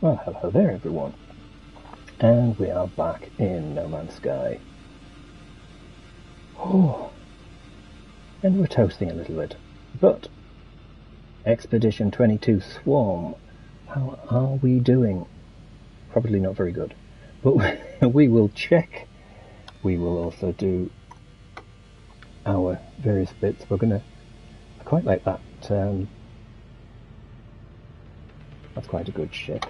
Well, hello there everyone, and we are back in No Man's Sky. Oh, and we're toasting a little bit, but Expedition 22 Swarm, how are we doing? Probably not very good, but we will check. We will also do our various bits. I quite like that. That's quite a good ship.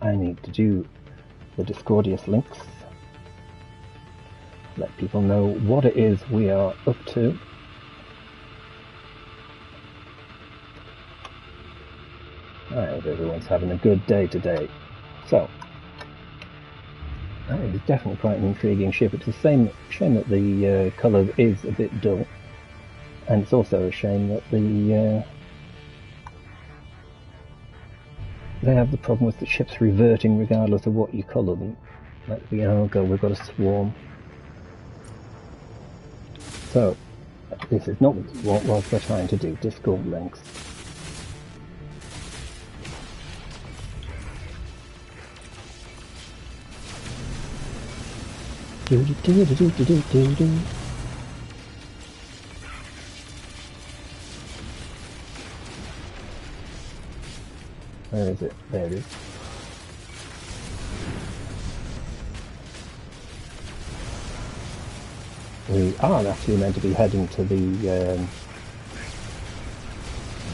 I need to do the Discordius links, let people know what it is we are up to. I hope everyone's having a good day today. So, that is definitely quite an intriguing ship. It's a shame that the colour is a bit dull, and it's also a shame that they have the problem with the ships reverting regardless of what you colour them. Like the Argo, we've got a swarm. So, this is not what we're trying to do, Discord links. Do do do do do do do do. Where is it? There it is. We are actually meant to be heading to the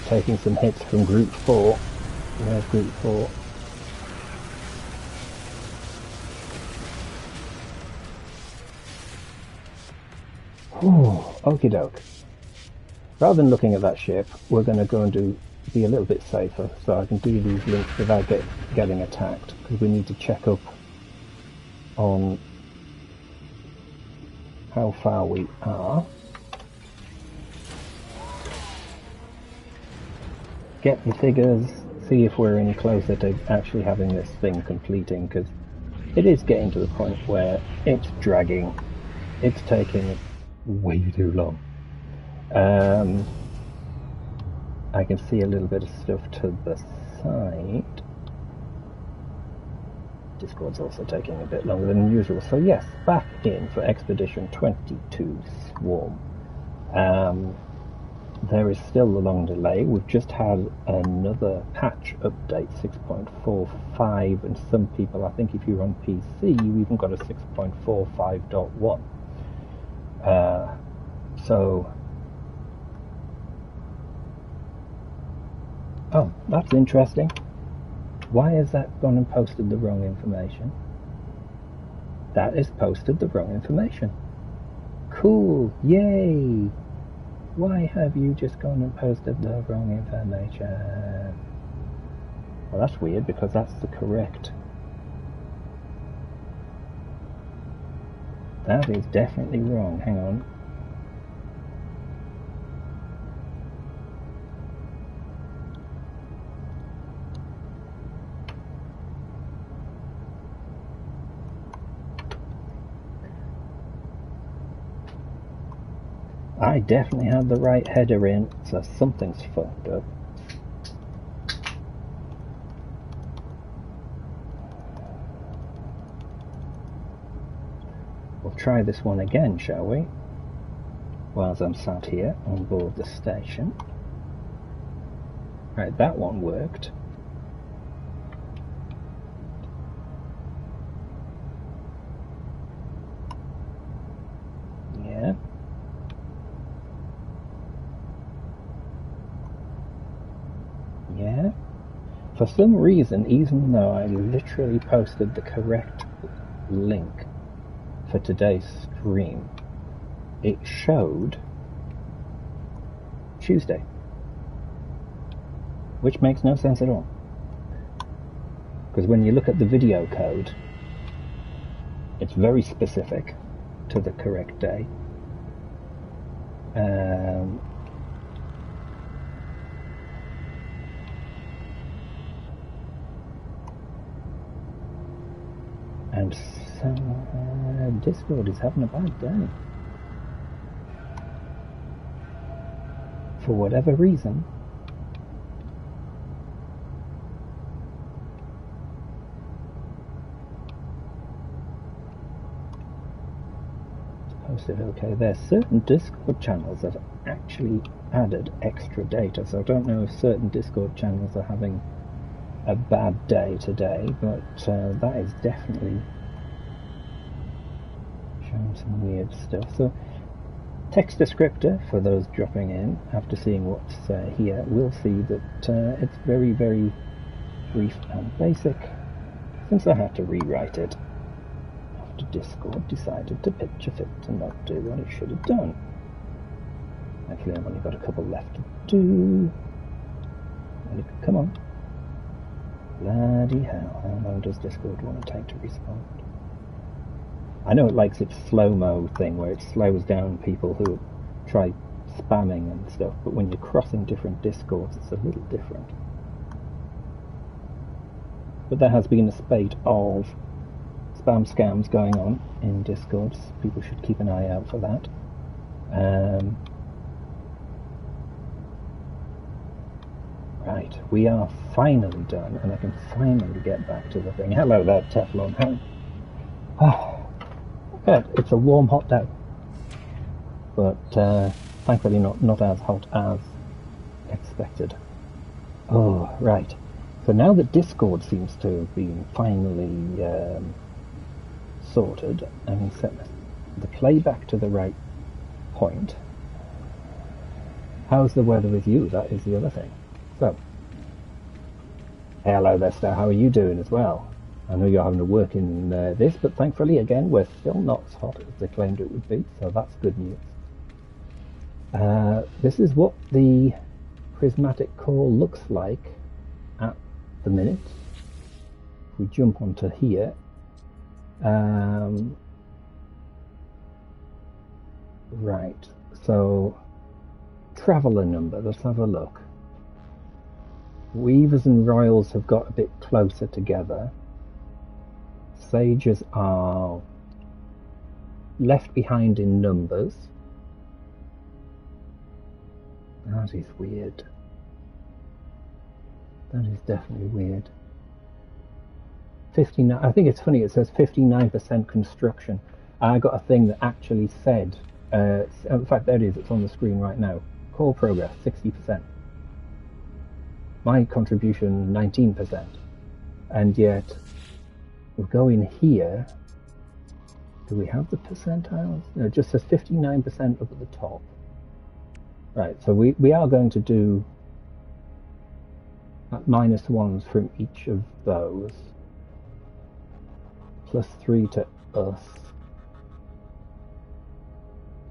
taking some hits from Group 4. There's Group 4. Okie doke. Rather than looking at that ship, we're going to go and be a little bit safer, so I can do these links without getting attacked, because we need to check up on how far we are. Get the figures, see if we're any closer to actually having this thing completing, because it is getting to the point where it's dragging. It's taking way too long. I can see a little bit of stuff to the side. Discord's also taking a bit longer than usual. So yes, back in for Expedition 22 Swarm. There is still a long delay. We've just had another patch update, 6.45, and some people, I think if you're on PC, you even got a 6.45.1. So, oh, that's interesting. Why has that gone and posted the wrong information? That is posted the wrong information. Cool, yay! Why have you just gone and posted the wrong information? Well, that's weird, because that's the correct. That is definitely wrong. Hang on. I definitely had the right header in, so something's fucked up. We'll try this one again, shall we? Whilst I'm sat here on board the station. Right, that one worked. Yeah. Yeah. For some reason, even though I literally posted the correct link for today's stream, it showed Tuesday, which makes no sense at all, because when you look at the video code, it's very specific to the correct day. And so Discord is having a bad day. For whatever reason, it okay. There's certain Discord channels that have actually added extra data, so I don't know if certain Discord channels are having a bad day today, but that is definitely showing some weird stuff. So text descriptor, for those dropping in after seeing what's here, will see that it's very, very brief and basic, since I had to rewrite it after Discord decided to picture fit and not do what it should have done. Actually, I've only got a couple left to do. Come on. Bloody hell, how long does Discord want to take to respond? I know it likes its slow-mo thing, where it slows down people who try spamming and stuff, but when you're crossing different Discords, it's a little different. But there has been a spate of spam scams going on in Discord. People should keep an eye out for that. Right, we are finally done, and I can finally get back to the thing. Hello there, Teflon. It's a warm, hot day, but thankfully not as hot as expected. Oh, right. So now that Discord seems to have been finally sorted, I can set the playback to the right point. How's the weather with you? That is the other thing. So, hello there, Star. How are you doing as well? I know you're having to work in this, but thankfully, again, we're still not as hot as they claimed it would be, so that's good news. This is what the prismatic core looks like at the minute. If we jump onto here, right, so traveller number, let's have a look. Weavers and Royals have got a bit closer together. Sages are left behind in numbers. That is weird. That is definitely weird. 59. I think it's funny, it says 59% construction. I got a thing that actually said, in fact there it is, it's on the screen right now. Core progress, 60%. My contribution, 19%. And yet, we'll go in here. Do we have the percentiles? No, it just says 59% up at the top. Right, so we are going to do -1s from each of those. +3 to us.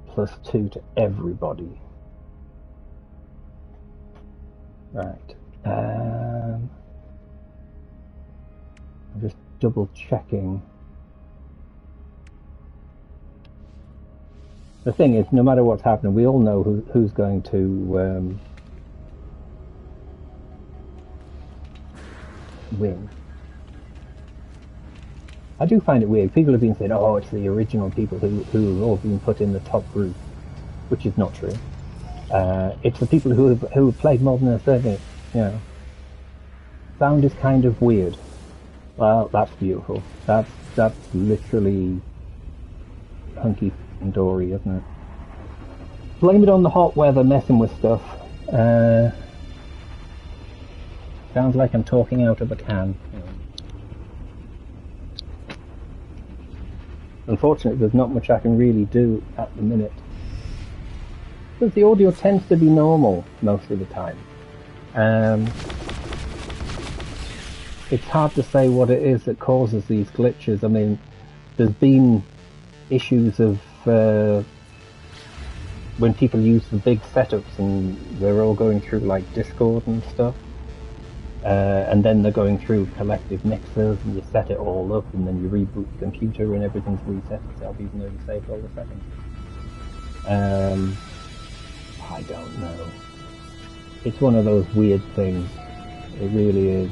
+2 to everybody. Right. I'm just double checking. The thing is, no matter what's happening, we all know who's going to win. I do find it weird. People have been saying, "Oh, it's the original people who have all been put in the top group," which is not true. It's the people who have played more than a third minute. You know, sound is kind of weird. Well, that's beautiful. That's literally hunky and dory, isn't it? Blame it on the hot weather messing with stuff. Sounds like I'm talking out of a can. Unfortunately, there's not much I can really do at the minute, because the audio tends to be normal most of the time. It's hard to say what it is that causes these glitches. I mean, there's been issues of when people use the big setups and they're all going through like Discord and stuff, and then they're going through collective mixers and you set it all up and then you reboot the computer and everything's reset itself even though you saved all the settings. I don't know. It's one of those weird things. It really is.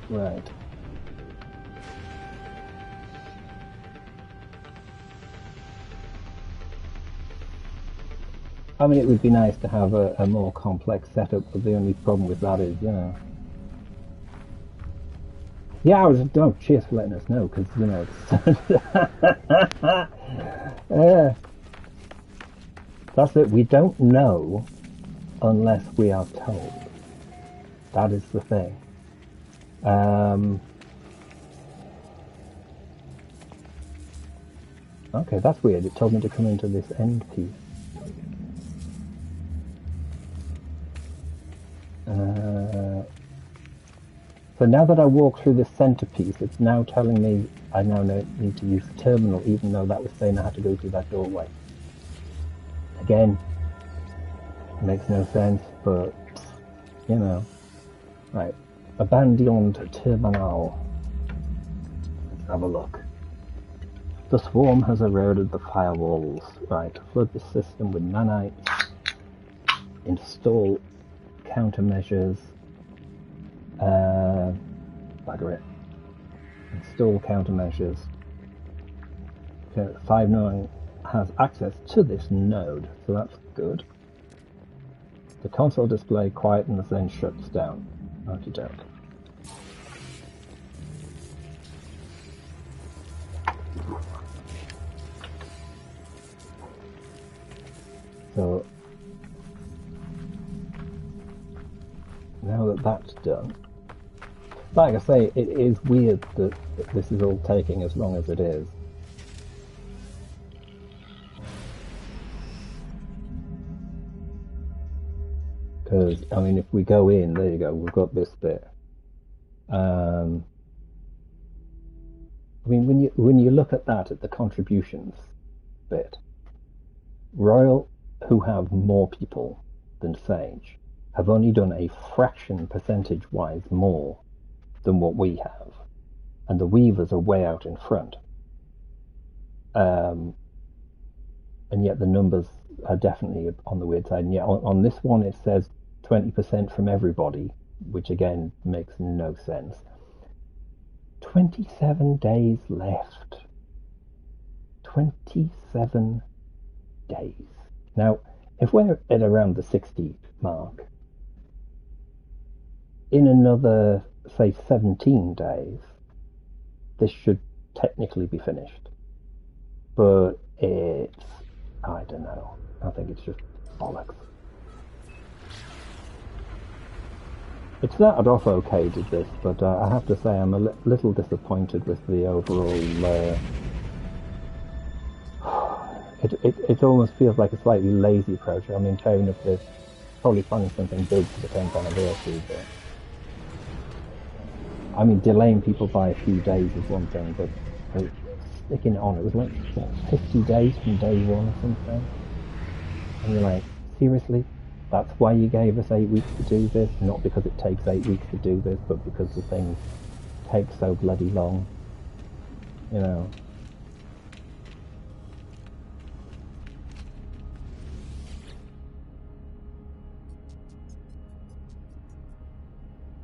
Right. I mean, it would be nice to have a more complex setup, but the only problem with that is, you know, Yeah, I was. Oh, cheers for letting us know, because you know. Yeah, that's it. We don't know unless we are told. That is the thing. Okay, that's weird. It told me to come into this end piece. So now that I walk through this centerpiece, it's now telling me I now need to use the terminal, even though that was saying I had to go through that doorway. Again, makes no sense, but, you know. Right, abandoned terminal. Let's have a look. The swarm has eroded the firewalls. Right, flood the system with nanites. Install countermeasures. Bugger it. Install countermeasures. Okay, 5.9 has access to this node, so that's good. The console display quietens, then shuts down. Okie doke. So now that that's done, like I say, it is weird that this is all taking as long as it is. Because, I mean, if we go in, there you go, we've got this bit. I mean, when you look at that, at the contributions bit, Royal, who have more people than Sage, have only done a fraction percentage-wise more than what we have. And the Weavers are way out in front. And yet the numbers are definitely on the weird side. And yet on this one it says 20% from everybody, which again makes no sense. 27 days left. 27 days. Now, if we're at around the 60 mark, in another, say, 17 days, this should technically be finished. But it's, I don't know. I think it's just bollocks. It's started off okay with this, but I have to say I'm a little disappointed with the overall. It almost feels like a slightly lazy approach. I mean, fair enough, they're probably planning something big for the 10th anniversary, but I mean, delaying people by a few days is one thing, but sticking it on, it was like, what, 50 days from day one or something? And you're like, seriously? That's why you gave us 8 weeks to do this? Not because it takes 8 weeks to do this, but because the thing takes so bloody long. You know.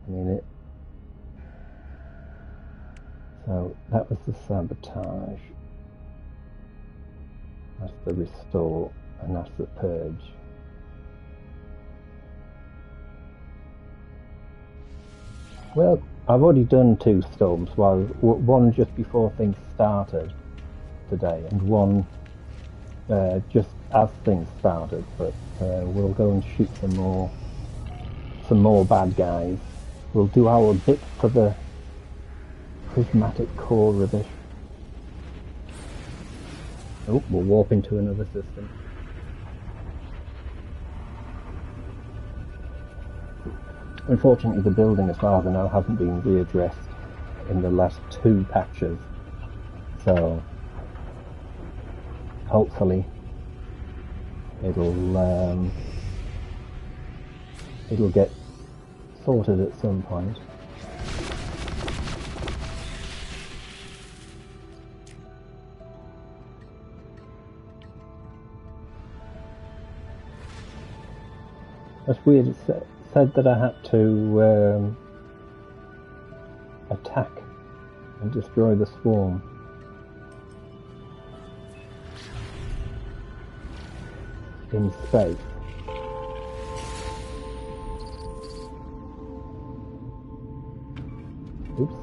I mean, it... So, that was the sabotage. That's the restore, and that's the purge. Well, I've already done 2 storms, one just before things started today, and one just as things started. But we'll go and shoot some more bad guys. We'll do our bit for the prismatic core rubbish. Oh, we'll warp into another system. Unfortunately, the building, as far as I know, hasn't been readdressed in the last 2 patches. So, hopefully, it'll get sorted at some point. That's weird. It said that I had to attack and destroy the swarm. In space. Oops.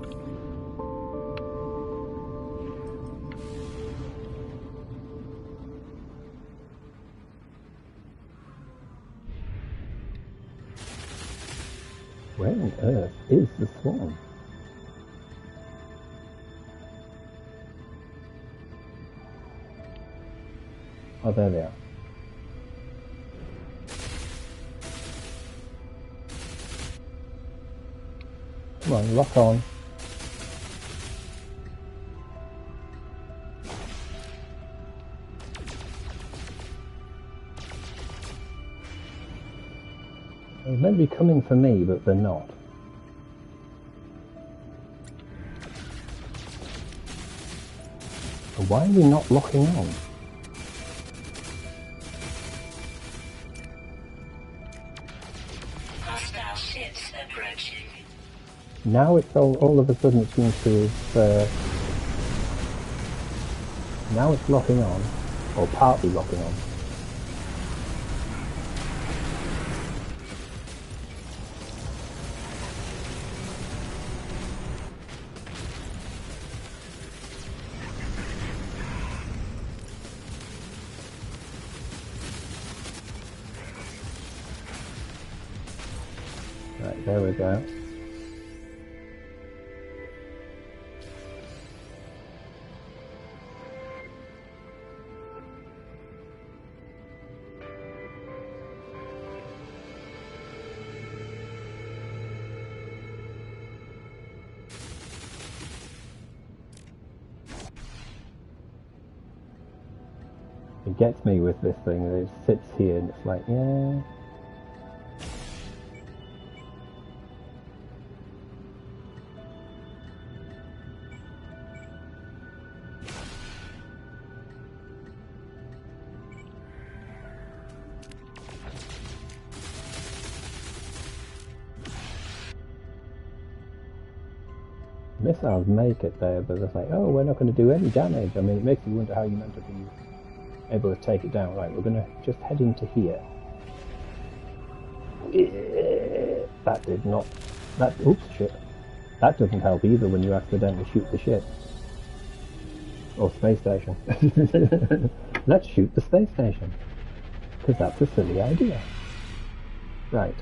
Where on earth is the swarm? Oh, there they are. Come on, lock on. They're meant to be coming for me, but they're not. So why are we not locking on? Hostile ships approaching. Now it's all of a sudden it seems to have... now it's locking on, or partly locking on. Right, there we go. It gets me with this thing, it sits here and it's like, yeah. Missiles make it there, but it's like, oh, we're not going to do any damage. I mean, it makes you wonder how you're meant to be able to take it down. Right, we're going to just head into here. That did not... That... Oops, shit. That doesn't help either when you accidentally shoot the ship. Or space station. Let's shoot the space station. Because that's a silly idea. Right,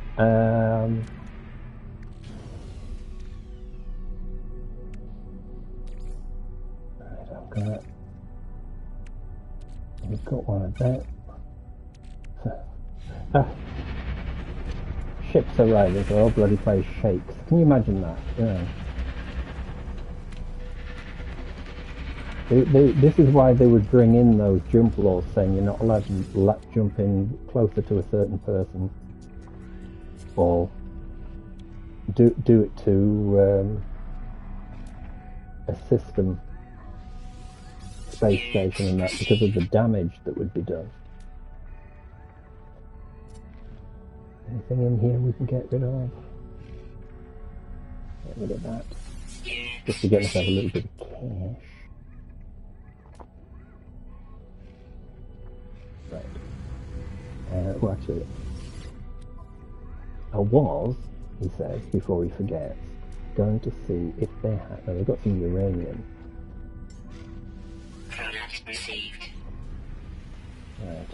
Right, we've got one of that. Ships arriving, so the whole bloody place shakes. Can you imagine that? Yeah. This is why they would bring in those jump laws saying you're not allowed to jump in closer to a certain person, or do it to a system, space station and that, because of the damage that would be done. Anything in here we can get rid of? Get rid of that. Just to get myself a little bit of cash. Right. Well, actually, I was, he says, before he forgets, going to see if they have... They've got some uranium. Product received. Right.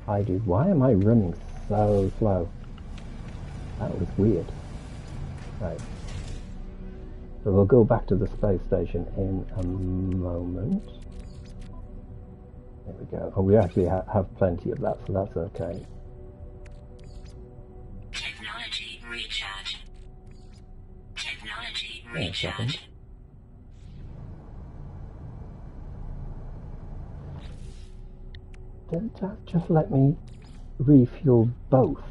Hi, dude. Why am I running so slow? That was weird. Right. So we'll go back to the space station in a moment. There we go. Oh, we actually have plenty of that, so that's okay. Technology recharge. Technology Wait a second. recharge. Didn't that just let me refuel both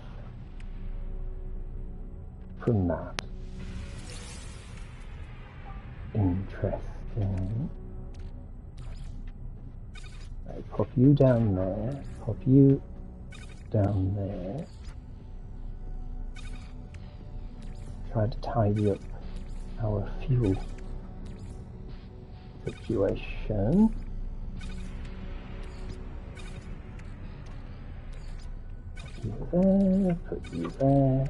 from that? Interesting. Right, pop you down there, pop you down there. Try to tidy up our fuel situation. Put you there, put you there,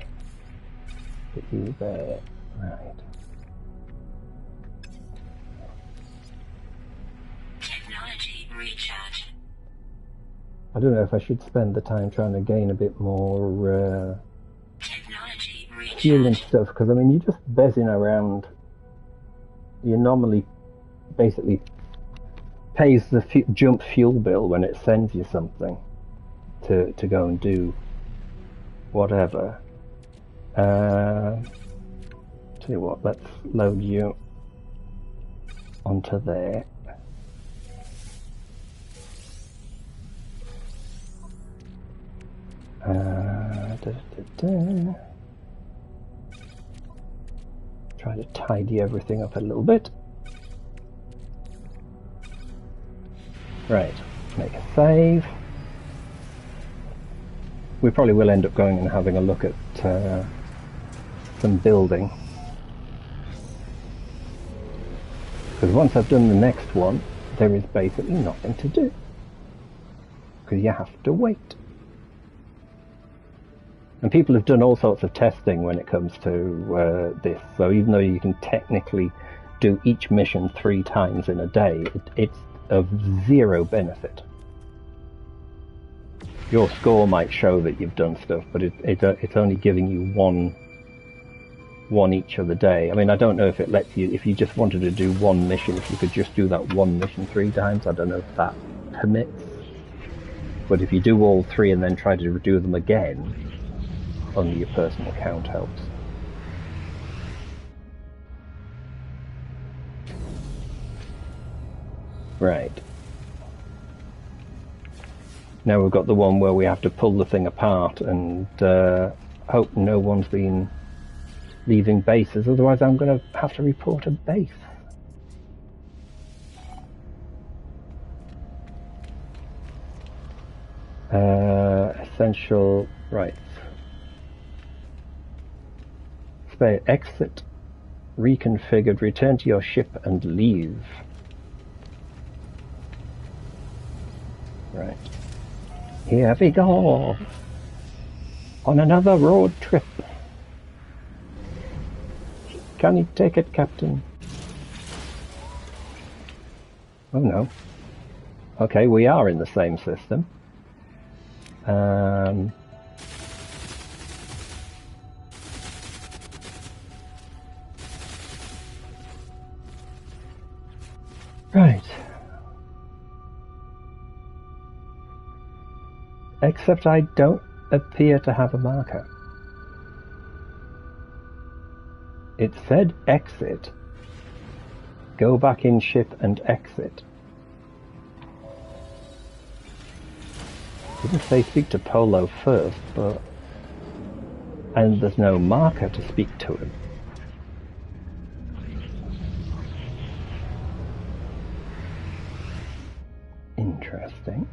put you there. Right. Technology recharge. I don't know if I should spend the time trying to gain a bit more fueling stuff, because I mean, you're just bezzing around. You normally basically pays the jump fuel bill when it sends you something to go and do whatever. Tell you what, let's load you onto there. Try to tidy everything up a little bit. Right, make a save. We probably will end up going and having a look at some building. Because once I've done the next one, there is basically nothing to do. Because you have to wait. And people have done all sorts of testing when it comes to this. So even though you can technically do each mission 3 times in a day, it's of zero benefit. Your score might show that you've done stuff, but it's only giving you one each of the day. I mean, I don't know if it lets you, if you just wanted to do one mission, if you could just do that one mission 3 times. I don't know if that permits. But if you do all 3 and then try to do them again, only your personal account helps. Right. Now we've got the one where we have to pull the thing apart and hope no one's been leaving bases, otherwise I'm going to have to report a base. Essential rights. Exit, reconfigured, return to your ship and leave. Right. Here we go. On another road trip. Can you take it, Captain? Oh no. Okay, we are in the same system. Right. Except I don't appear to have a marker. It said exit. Go back in ship and exit. Didn't say speak to Polo first, but... And there's no marker to speak to him. Interesting.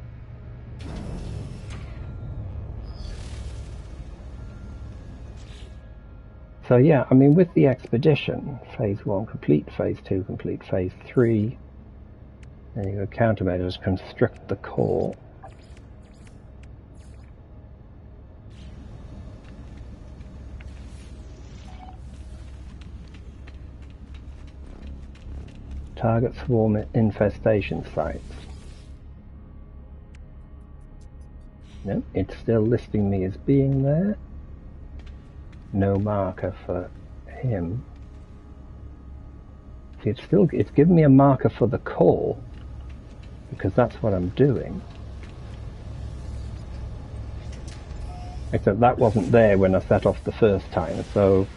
So yeah, I mean, with the expedition, phase 1 complete, phase 2 complete, phase 3, then you go countermeasures, construct the core. Target swarm infestation sites. No, it's still listing me as being there. No marker for him. See, it's giving me a marker for the core because that's what I'm doing. Except that wasn't there when I set off the first time, so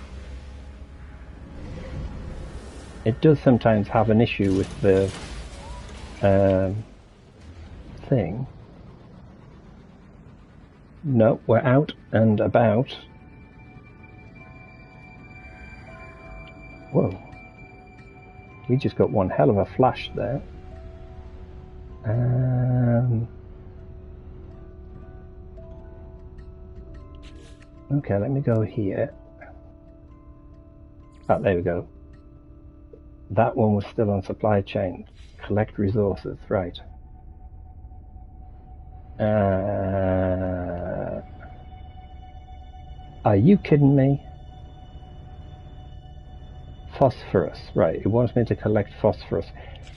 it does sometimes have an issue with the thing. No, we're out and about. Whoa. We just got one hell of a flash there. Okay, let me go here. Ah, there we go. That one was still on supply chain. Collect resources, right. Are you kidding me? Phosphorus, right, it wants me to collect phosphorus.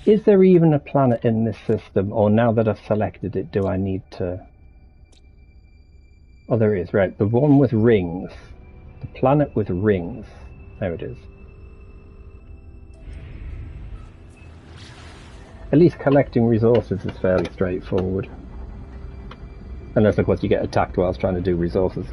Is there even a planet in this system, or now that I've selected it, do I need to... Oh, there is, right, the one with rings The planet with rings. There it is. At least collecting resources is fairly straightforward. Unless, of course, you get attacked whilst trying to do resources.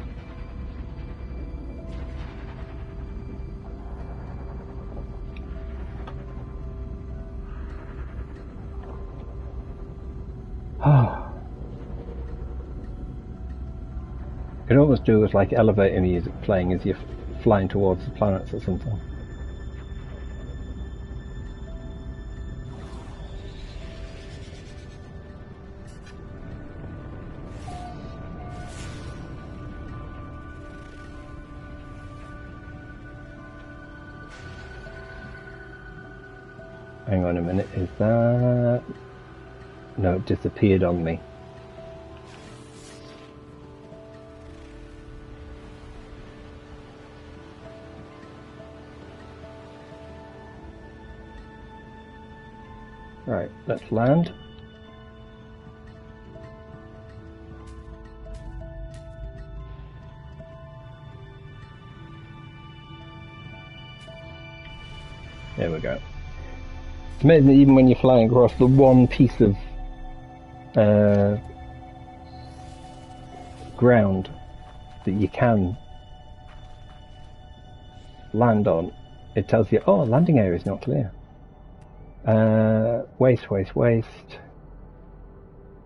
You could almost do with like elevator music playing as you're flying towards the planets or something. Hang on a minute, is that... No, it disappeared on me. Right, let's land. There we go. It's amazing that even when you're flying across the one piece of ground that you can land on, it tells you, oh, landing area is not clear. Waste.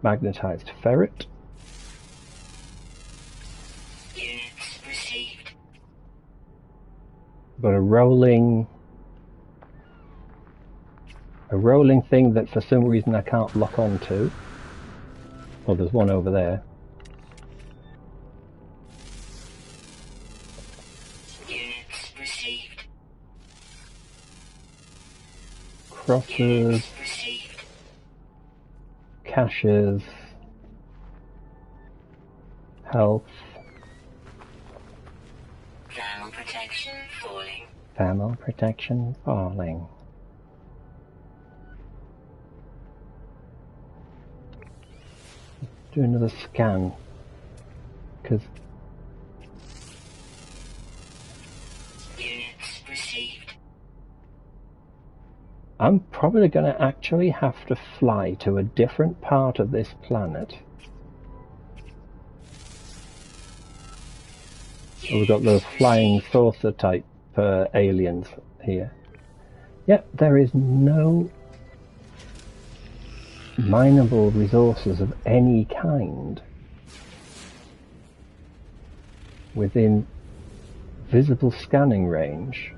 Magnetized ferret. Units received. Got a rolling thing that for some reason I can't lock onto. Well, there's one over there. Units received. Crosses. Units received. Caches. Health. Thermal protection falling. Thermal protection falling. Do another scan, because Units received. I'm probably going to actually have to fly to a different part of this planet. We've got the flying saucer type aliens here. Yep, there is no mineable resources of any kind within visible scanning range.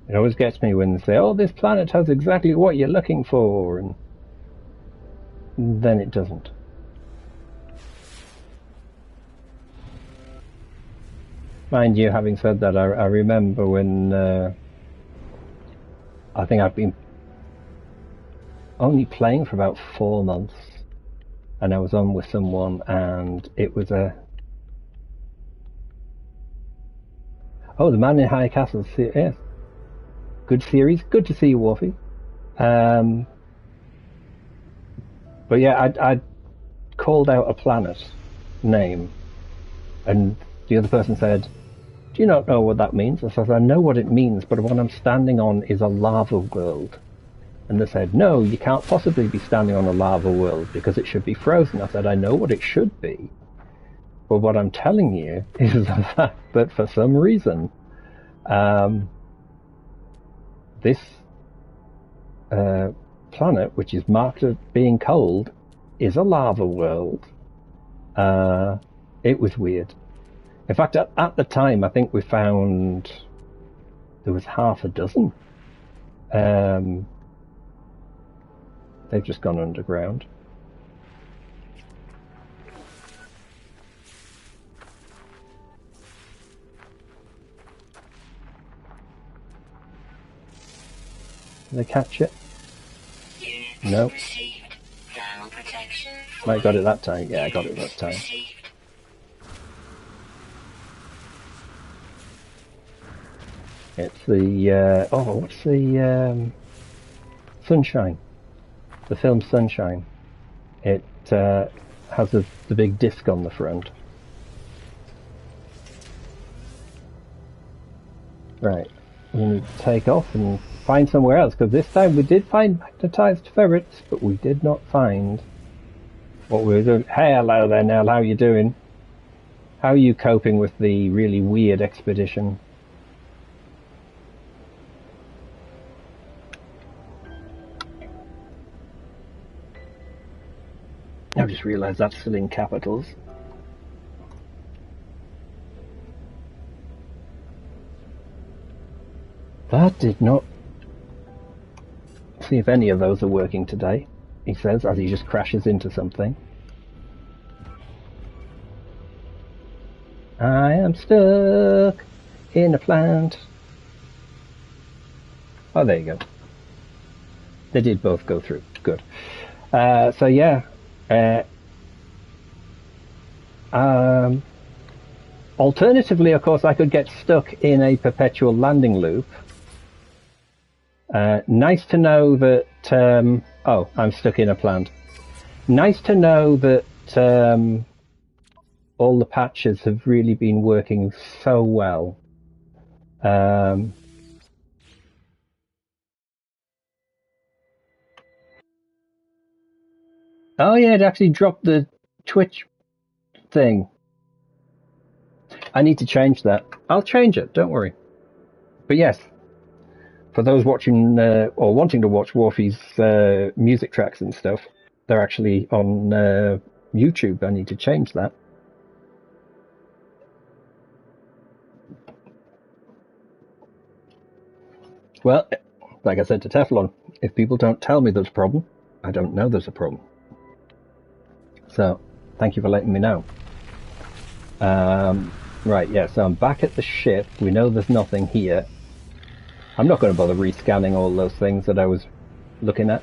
It always gets me when they say, oh, this planet has exactly what you're looking for, and then it doesn't. Mind you, having said that, I remember when I think I've been only playing for about 4 months, and I was on with someone, and it was a... Oh, The Man in High Castle, yes. Good series. Good to see you, Wolfie. But yeah, I called out a planet name, and the other person said, do you not know what that means? I said, I know what it means, but what I'm standing on is a lava world. And they said, no, you can't possibly be standing on a lava world because it should be frozen. I said, I know what it should be, but what I'm telling you is the fact that for some reason, this planet, which is marked as being cold, is a lava world. It was weird. In fact, at the time, I think we found there was half a dozen. They've just gone underground. Did they catch it? No. Might got it that time. Yeah, I got it that time. It's the what's the Sunshine? The film Sunshine. It has the big disc on the front. Right, we need to take off and find somewhere else, because this time we did find magnetized ferrets, but we did not find what we were doing. Hey, hello there, Nell, how are you doing? How are you coping with the really weird expedition? I just realised that's still in capitals. That did not... See if any of those are working today, he says, as he just crashes into something. I am stuck in a plant. Oh, there you go. They did both go through. Good. So yeah. Alternatively, of course, I could get stuck in a perpetual landing loop. Nice to know that... oh, I'm stuck in a plant. Nice to know that all the patches have really been working so well. Oh yeah, it actually dropped the Twitch thing. I need to change that. I'll change it, don't worry. But yes, for those watching or wanting to watch Warfy's music tracks and stuff, they're actually on YouTube. I need to change that. Well, like I said to Teflon, if people don't tell me there's a problem, I don't know there's a problem. So, thank you for letting me know. Right, yeah, so I'm back at the ship. We know there's nothing here. I'm not going to bother rescanning all those things that I was looking at.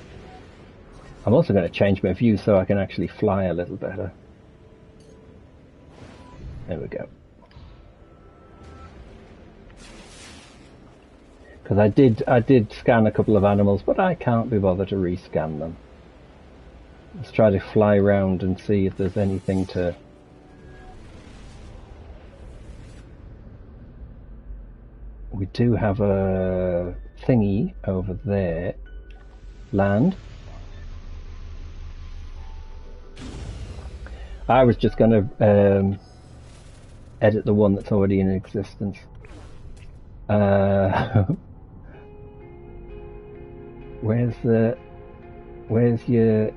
I'm also going to change my view so I can actually fly a little better. There we go. Because I did scan a couple of animals, but I can't be bothered to rescan them. Let's try to fly around and see if there's anything to... We do have a thingy over there. Land. I was just going to edit the one that's already in existence. Where's your...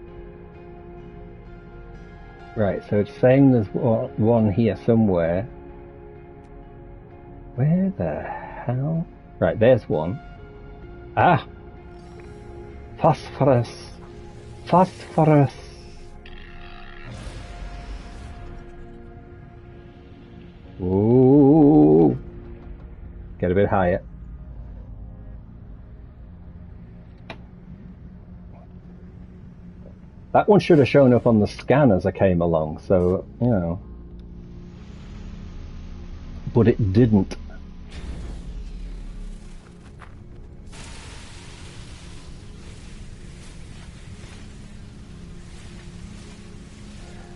Right, so it's saying there's one here somewhere. Where the hell? Right, there's one. Ah! Phosphorus! Phosphorus! Ooh! Get a bit higher. That one should have shown up on the scan as I came along, so, you know. But it didn't.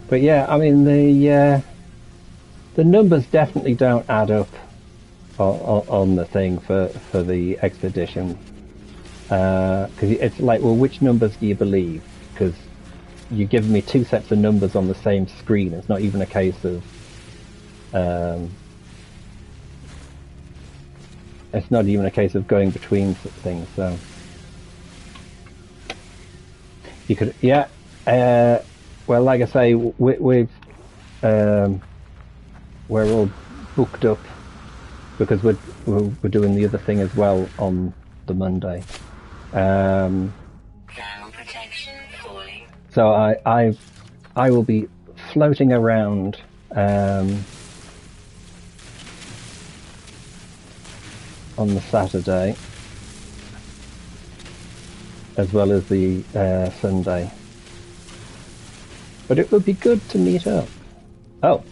But yeah, I mean, the numbers definitely don't add up on the thing for the expedition. Because it's like, well, which numbers do you believe? Because you're giving me two sets of numbers on the same screen. It's not even a case of it's not even a case of going between things. So you could, yeah. Well, like I say, we're all booked up because we're doing the other thing as well on the Monday. So I will be floating around on the Saturday as well as the Sunday. But it would be good to meet up. Oh.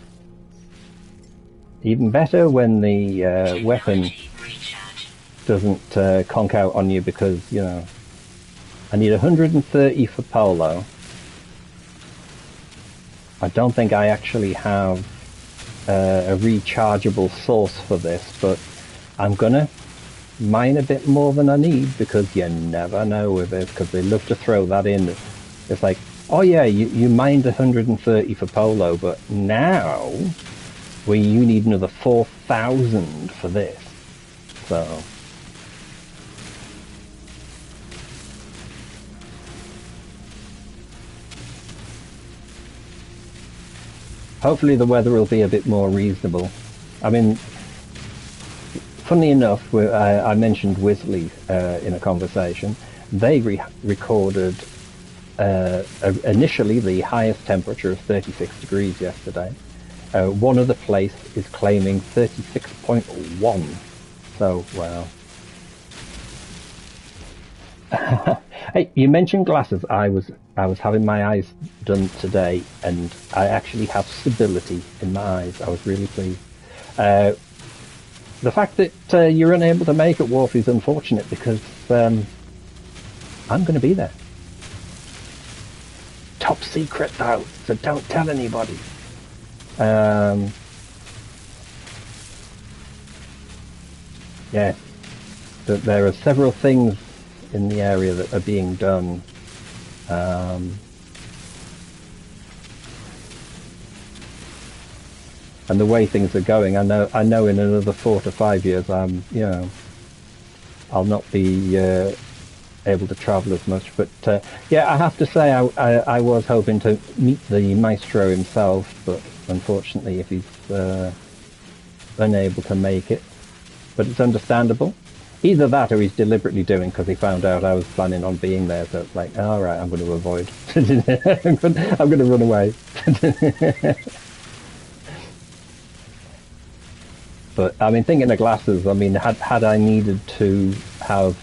Even better when the weapon doesn't conk out on you, because, you know, I need 130 for Polo. I don't think I actually have a rechargeable source for this, but I'm gonna mine a bit more than I need, because you never know with it, because they love to throw that in. It's like, oh yeah, you mined 130 for Polo, but now you need another 4,000 for this. So hopefully the weather will be a bit more reasonable. I mean, funnily enough, I mentioned Wisley in a conversation. They recorded initially the highest temperature of 36 degrees yesterday. One other place is claiming 36.1. So, wow. Hey, you mentioned glasses. I was having my eyes done today, and I actually have stability in my eyes. I was really pleased. The fact that you're unable to make it, Worf, is unfortunate, because I'm going to be there. Top secret though, so don't tell anybody. Yeah, there are several things in the area that are being done. And the way things are going, I know in another 4 to 5 years, you know, I'll not be able to travel as much. But yeah, I have to say, I was hoping to meet the maestro himself, but unfortunately, if he's unable to make it, but it's understandable. Either that, or he's deliberately doing, because he found out I was planning on being there. So it's like, all right, I'm going to avoid. I'm going to run away. But I mean, thinking of glasses, I mean, had I needed to have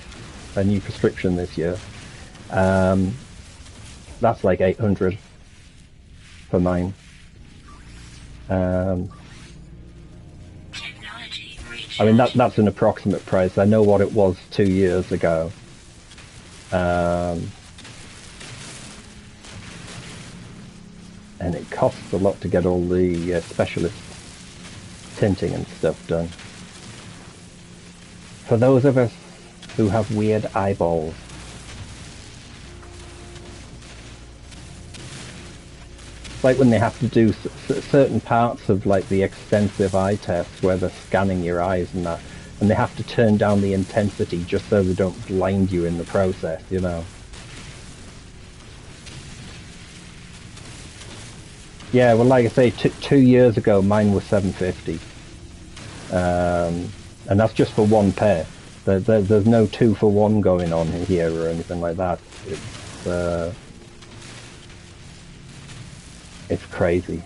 a new prescription this year, that's like 800 for mine. I mean, that's an approximate price. I know what it was 2 years ago. And it costs a lot to get all the specialist tinting and stuff done. For those of us who have weird eyeballs. Like when they have to do certain parts of like the extensive eye tests where they're scanning your eyes and that, and they have to turn down the intensity just so they don't blind you in the process, you know. Yeah, well, like I say, 2 years ago mine was 750, and that's just for one pair. There's no 2 for 1 going on here or anything like that. It's crazy.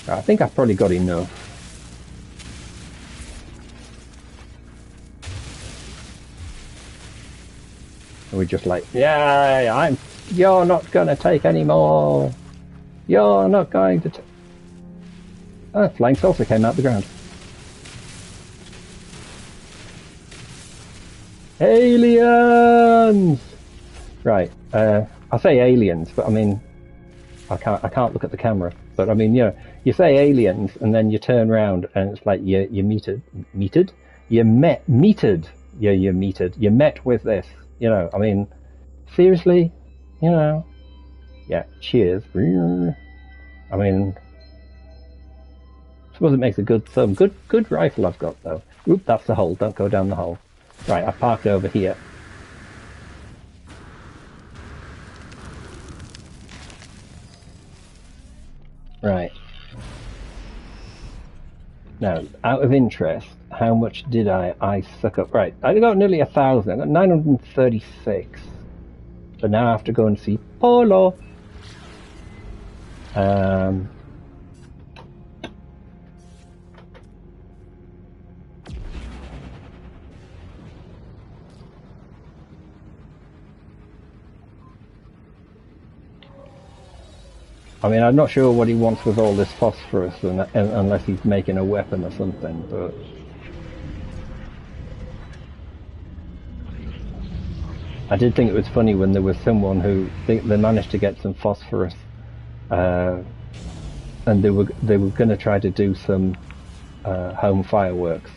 I think I've probably got enough. We're just like, yeah, you're not going to take any more. You're not going to take... Oh, flying saucer came out the ground. Aliens! Right, I say aliens, but I mean, I can't look at the camera. But I mean, you know, you say aliens, and then you turn around, and it's like you meted? You met with this. You know, I mean, seriously, you know, yeah, cheers. I mean, I suppose it makes a good thumb. Good rifle I've got though. Oop, that's the hole. Don't go down the hole. Right, I parked over here. Right. Now, out of interest, how much did I suck up? Right, I got nearly 1,000. I got 936. So now I have to go and see Polo. I mean, I'm not sure what he wants with all this phosphorus, unless he's making a weapon or something, but... I did think it was funny when there was someone who... They managed to get some phosphorus, and they were going to try to do some home fireworks,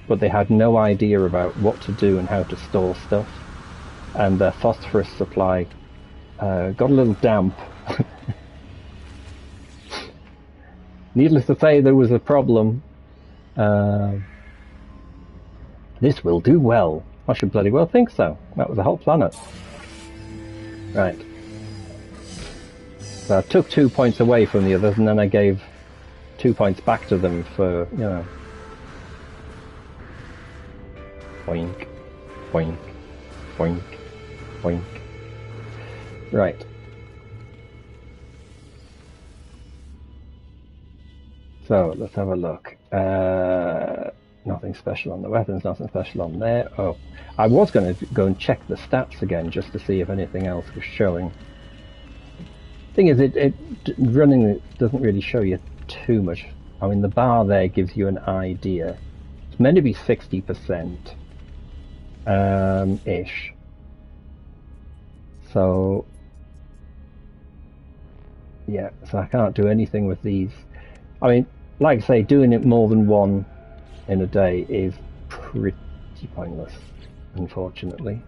but they had no idea about what to do and how to store stuff, and their phosphorus supply got a little damp. Needless to say, there was a problem. This will do well. I should bloody well think so. That was a whole planet. Right. So I took 2 points away from the others, and then I gave 2 points back to them for, you know... Boink, boink, boink, boink. Right. So, let's have a look. Nothing special on the weapons, nothing special on there. Oh, I was going to go and check the stats again just to see if anything else was showing. Thing is, running it doesn't really show you too much. I mean, the bar there gives you an idea. It's meant to be 60%. Ish. So, yeah, so I can't do anything with these. I mean, like I say, doing it more than one in a day is pretty pointless, unfortunately.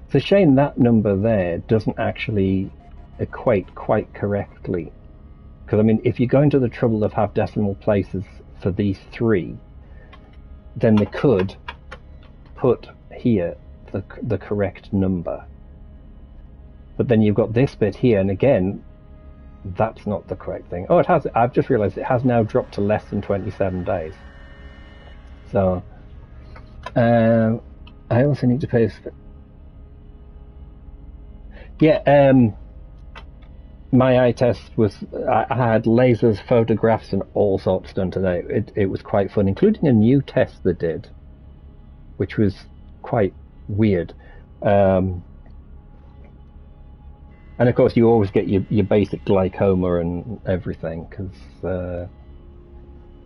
It's a shame that number there doesn't actually equate quite correctly. Because, I mean, if you're going to the trouble of have decimal places for these three, then they could put here the correct number. But then you've got this bit here, and again, that's not the correct thing. Oh, it has. I've just realised it has now dropped to less than 27 days. So, I also need to pay... Yeah, my eye test was... I had lasers, photographs, and all sorts done today. It was quite fun, including a new test they did, which was quite weird. And of course, you always get your basic glaucoma and everything, because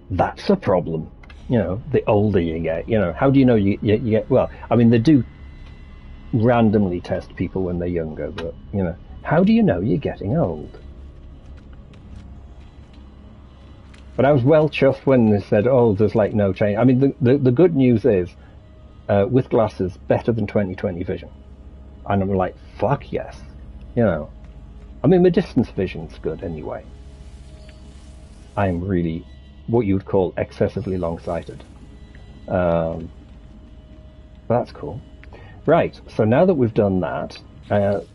that's a problem. You know, the older you get, you know, how do you know you get... Well, I mean, they do randomly test people when they're younger, but, you know, how do you know you're getting old? But I was well chuffed when they said, oh, there's like no change. I mean, the good news is, with glasses, better than 20/20 vision. And I'm like, fuck yes. You know, I mean, my distance vision's good anyway. I'm really what you would call excessively long-sighted. That's cool. Right, so now that we've done that, there's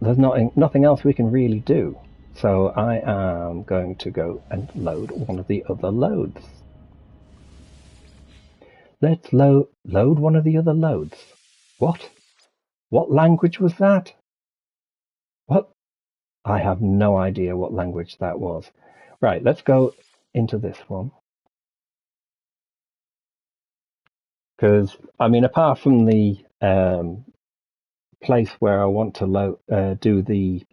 nothing else we can really do. So I am going to go and load one of the other loads. Let's load one of the other loads. What? What language was that? What? I have no idea what language that was. Right, let's go into this one. Because, I mean, apart from the place where I want to do the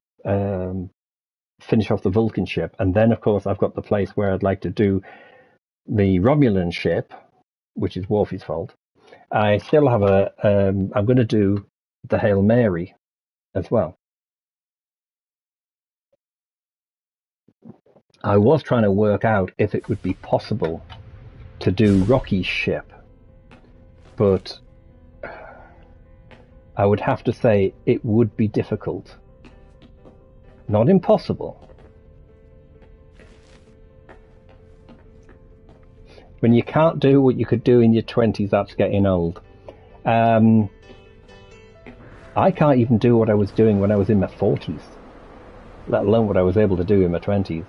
finish off the Vulcan ship, and then, of course, I've got the place where I'd like to do the Romulan ship, which is Worf's fault. I still have I'm going to do the Hail Mary as well. I was trying to work out if it would be possible to do Rocky's ship, but I would have to say it would be difficult. Not impossible. When you can't do what you could do in your 20s, that's getting old. I can't even do what I was doing when I was in my 40s, let alone what I was able to do in my 20s.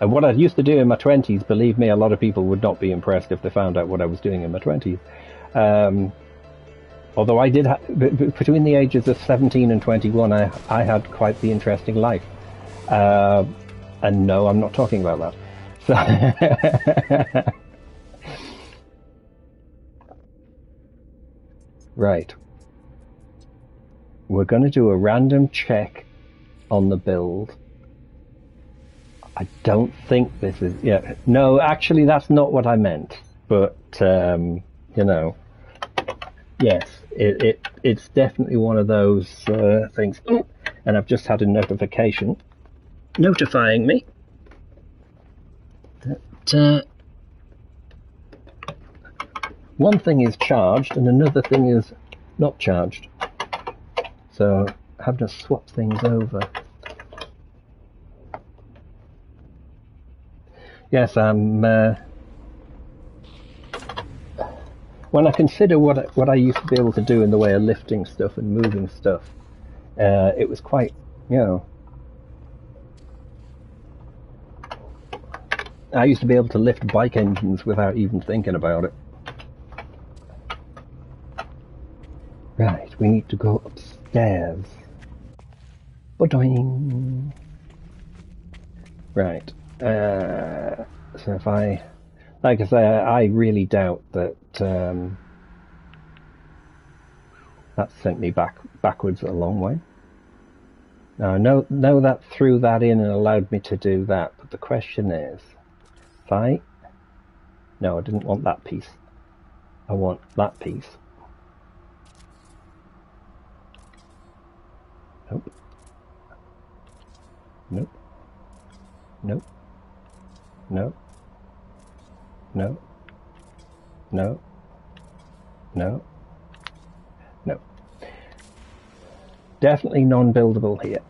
And what I used to do in my 20s, believe me, a lot of people would not be impressed if they found out what I was doing in my 20s. Although I did, between the ages of 17 and 21, I had quite the interesting life. And no, I'm not talking about that. So Right. We're going to do a random check on the build. I don't think this is... Yeah, no, actually, that's not what I meant. But, you know, yes, it's definitely one of those things. Oh, and I've just had a notification notifying me that one thing is charged and another thing is not charged. So having to swap things over. Yes, I'm. When I consider what I used to be able to do in the way of lifting stuff and moving stuff, it was quite, you know. I used to be able to lift bike engines without even thinking about it. Right, we need to go upstairs. Ba-doing. Right. So if I, like I say, I really doubt that that sent me backwards a long way. Now I know that threw that in and allowed me to do that, but the question is, if I, no, I didn't want that piece. I want that piece. Nope. Nope. Nope. No. No. No. No. No. Definitely non-buildable here.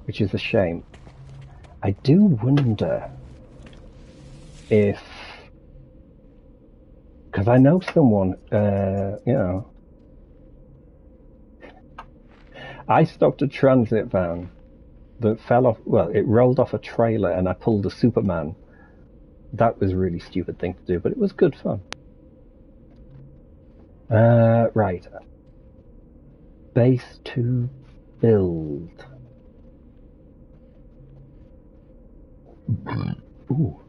Which is a shame. I do wonder if, because I know someone, you know, I stopped a transit van that fell off, well, it rolled off a trailer and I pulled a Superman. That was a really stupid thing to do, but it was good fun. Right. Base to build. Ooh.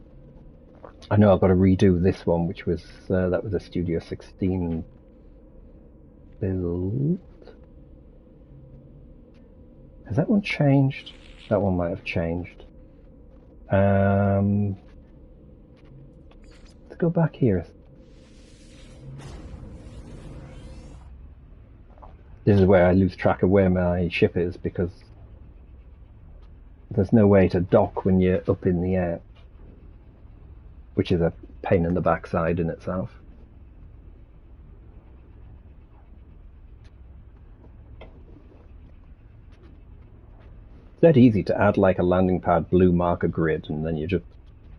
I know I've got to redo this one, which was, that was a Studio 16 build. Has that one changed? That one might have changed. Let's go back here. This is where I lose track of where my ship is, because there's no way to dock when you're up in the air, which is a pain in the backside in itself. It's that easy to add like a landing pad blue marker grid and then you just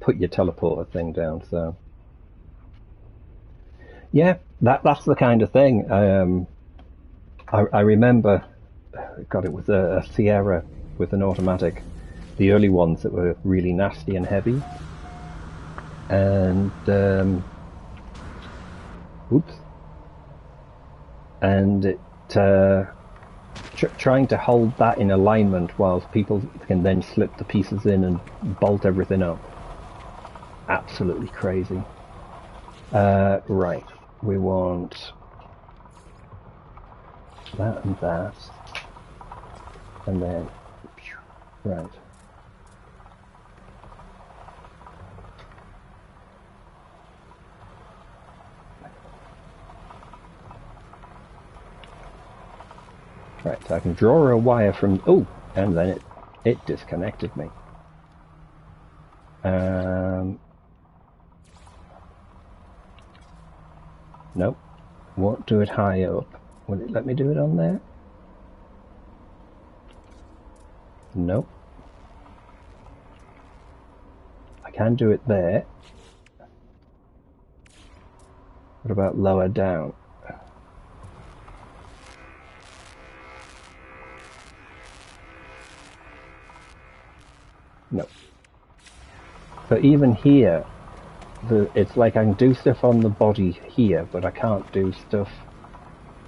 put your teleporter thing down. So yeah, that's the kind of thing. I remember, God, it was a Sierra with an automatic, the early ones that were really nasty and heavy, and oops, and it trying to hold that in alignment whilst people can then slip the pieces in and bolt everything up. Absolutely crazy. Right, we want that and that, and then right. Right, so I can draw a wire from, oh, and then it disconnected me. Nope, won't do it high up. Will it let me do it on there? Nope. I can do it there. What about lower down? No. So even here, it's like I can do stuff on the body here, but I can't do stuff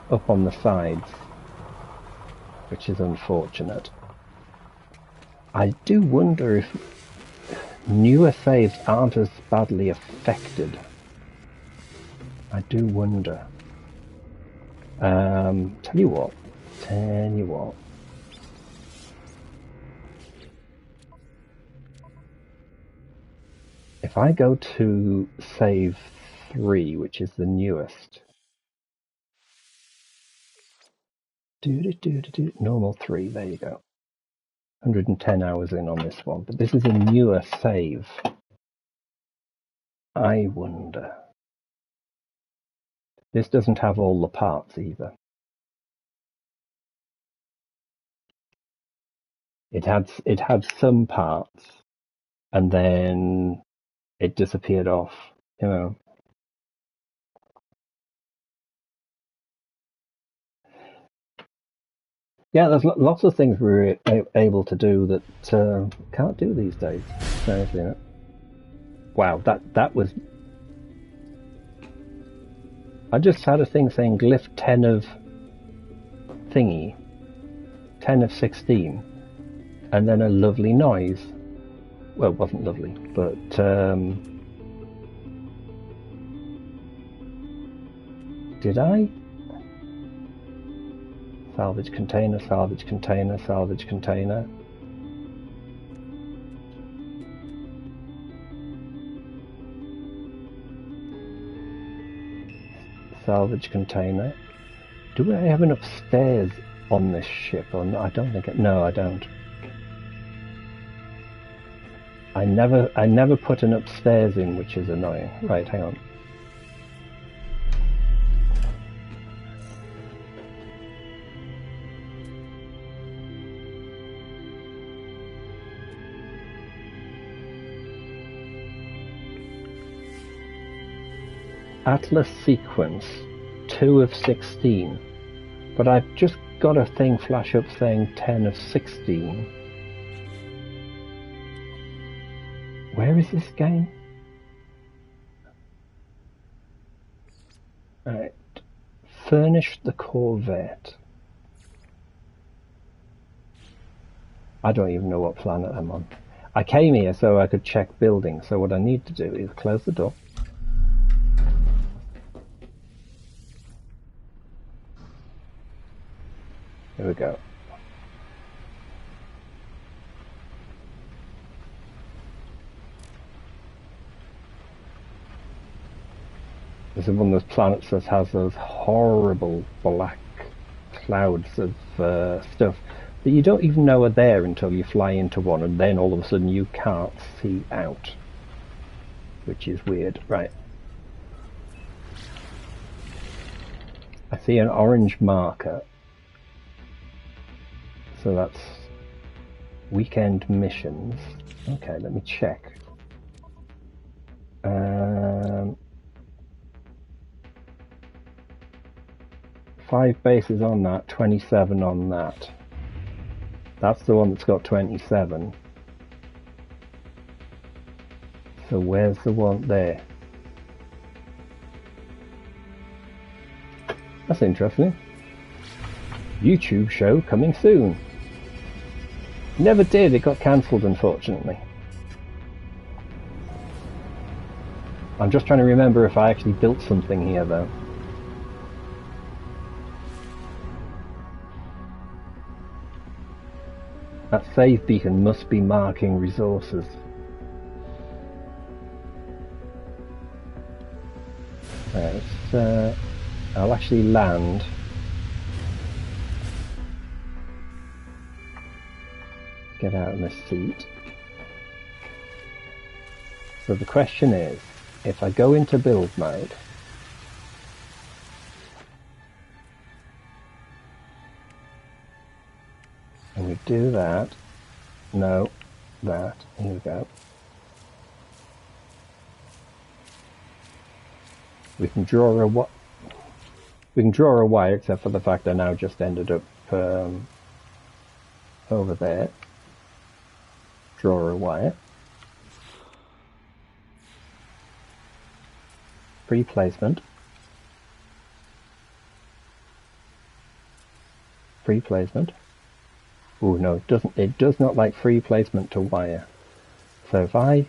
up on the sides, which is unfortunate. I do wonder if newer saves aren't as badly affected. I do wonder. Tell you what. If I go to save 3, which is the newest. Normal 3, there you go. 110 hours in on this one, but this is a newer save. I wonder. This doesn't have all the parts either. It had some parts, and then it disappeared off. You know. Yeah, there's lots of things we're able to do that can't do these days. Seriously, you know? Wow, that was. I just had a thing saying glyph 10 of thingy, 10 of 16, and then a lovely noise. Well, it wasn't lovely, but did I? Salvage container, salvage container, salvage container. Salvage container. Do I have an upstairs on this ship? Or no, I don't think it. No, I don't. I never put an upstairs in, which is annoying. Right, hang on. Atlas sequence 2 of 16, but I've just got a thing flash up saying 10 of 16. Where is this game? Right. Furnish the Corvette. I don't even know what planet I'm on. I came here so I could check buildings, so what I need to do is close the door. Here we go. This is one of those planets that has those horrible black clouds of stuff that you don't even know are there until you fly into one, and then all of a sudden you can't see out, which is weird. Right. I see an orange marker. So that's weekend missions. Okay, let me check. 5 bases on that, 27 on that. That's the one that's got 27. So where's the one there? That's interesting. YouTube show coming soon. Never did, it got cancelled unfortunately. I'm just trying to remember if I actually built something here though. That save beacon must be marking resources. I'll actually land. Get out of my seat. So the question is, if I go into build mode, and we do that, no, that, here we go. We can draw a wire, except for the fact I now just ended up over there. Draw a wire. Free placement. Free placement. Oh no, it doesn't. It does not like free placement to wire. So if I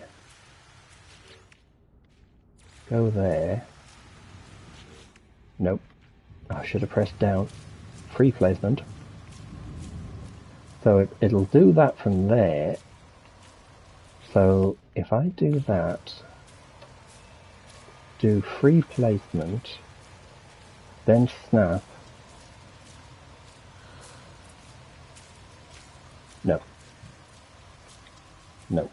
go there, nope, I should have pressed down. Free placement. So it'll do that from there. So if I do that, do free placement, then snap. No. No.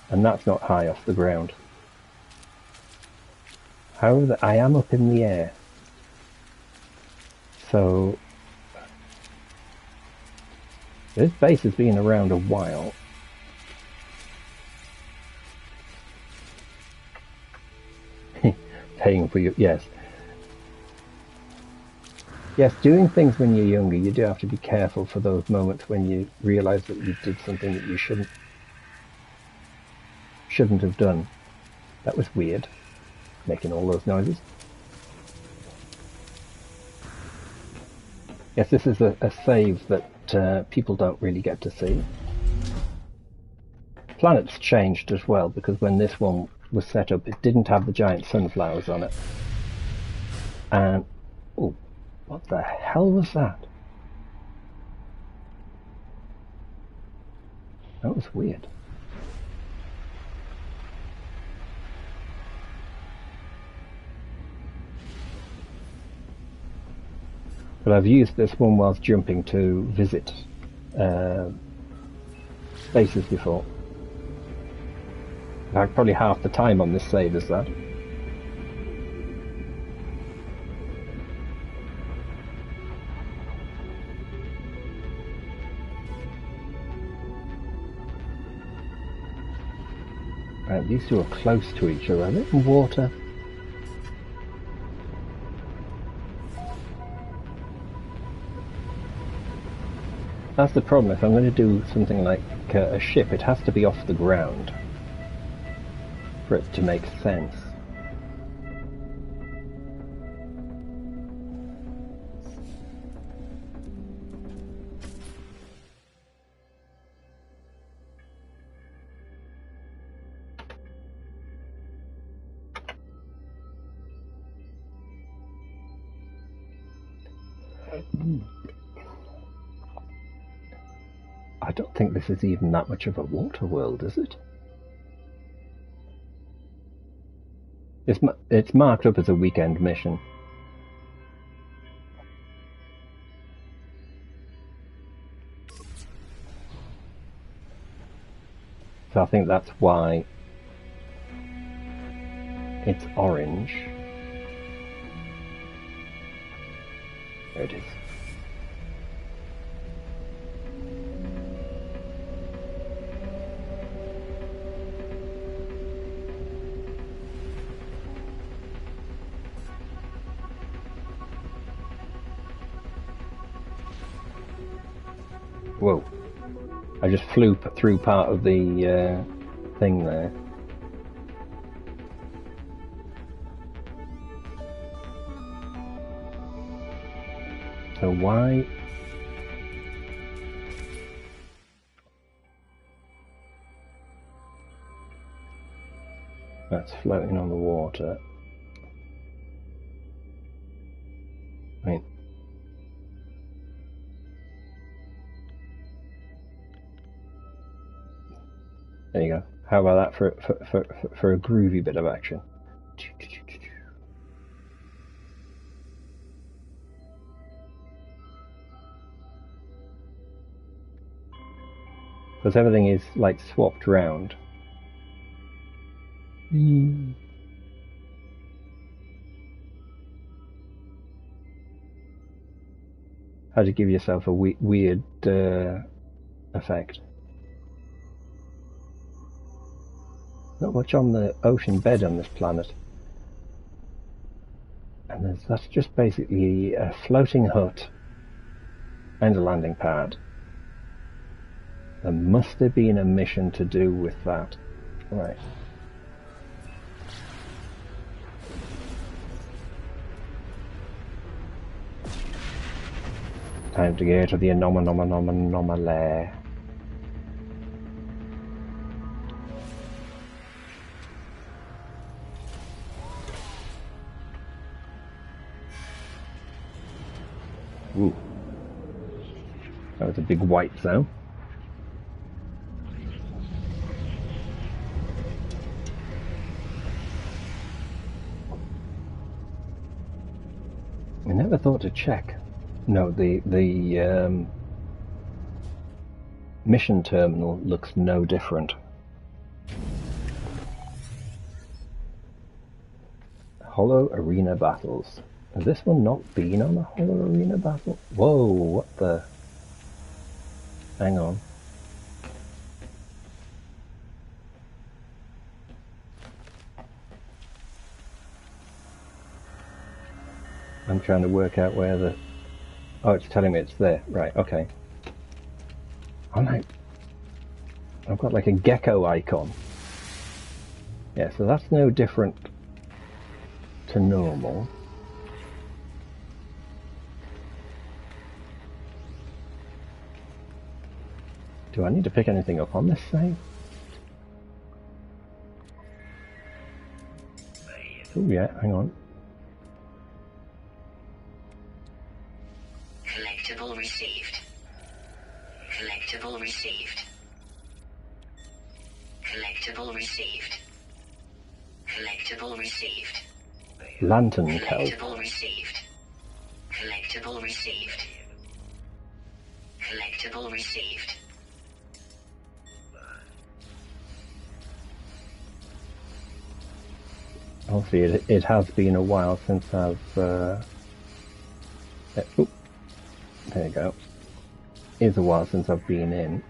And that's not high off the ground. However, I am up in the air. So this base has been around a while. Paying for you, yes. Yes, doing things when you're younger, you do have to be careful for those moments when you realise that you did something that you shouldn't have done. That was weird, making all those noises. Yes, this is a save that people don't really get to see. Planet's changed as well, because when this one was set up, it didn't have the giant sunflowers on it. And, oh, what the hell was that? That was weird. But I've used this one whilst jumping to visit bases before. In fact, probably half the time on this save is that. Right, these two are close to each other. Are they in water? That's the problem. If I'm going to do something like a ship, it has to be off the ground for it to make sense. I don't think this is even that much of a water world, is it? It's marked up as a weekend mission. So I think that's why it's orange. There it is. Whoa. I just flew through part of the thing there. So why? That's floating on the water. Right. There you go. How about that for a groovy bit of action? Because everything is like swapped round. How to give yourself a weird effect. Not much on the ocean bed on this planet. And that's just basically a floating hut and a landing pad. There must have been a mission to do with that. Right. Time to go to the anomaly. Ooh. That was a big white zone. I never thought to check. No, the mission terminal looks no different. Hollow Arena Battles. Has this one not been on a Hollow Arena Battle? Whoa, what the... Hang on. I'm trying to work out where the... Oh, it's telling me it's there. Right, okay. I've got like a gecko icon. Yeah, so that's no different to normal. Do I need to pick anything up on this side? Oh yeah, hang on. Collectible received. Collectible received. Collectible received. Collectible received. Lantern coat. Collectible received. Collectible received. Collectible received. Obviously, it has been a while since I've... there you go. It's a while since I've been in.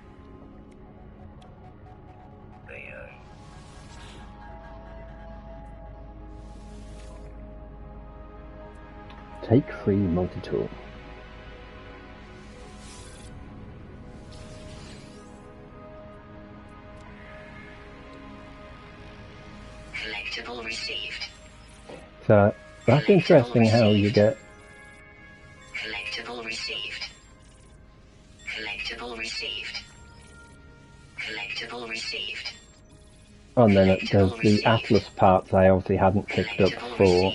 Take free multi-tool. Collectible received. So that's interesting how you get... Collectible received. Collectible received. Collectible received. Oh, and then there's the Atlas parts I obviously hadn't picked up for...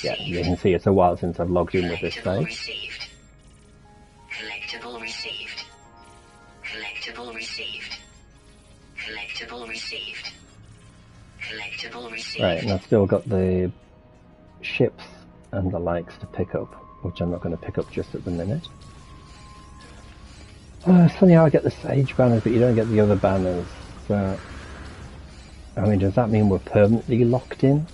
Yeah, you can see it's a while since I've logged in with this site. Collectible received. Collectible received. Collectible received. Collectible received. Right, and I've still got the ships and the likes to pick up, which I'm not going to pick up just at the minute. It's funny how I get the Sage banners, but you don't get the other banners. So, I mean, does that mean we're permanently locked in?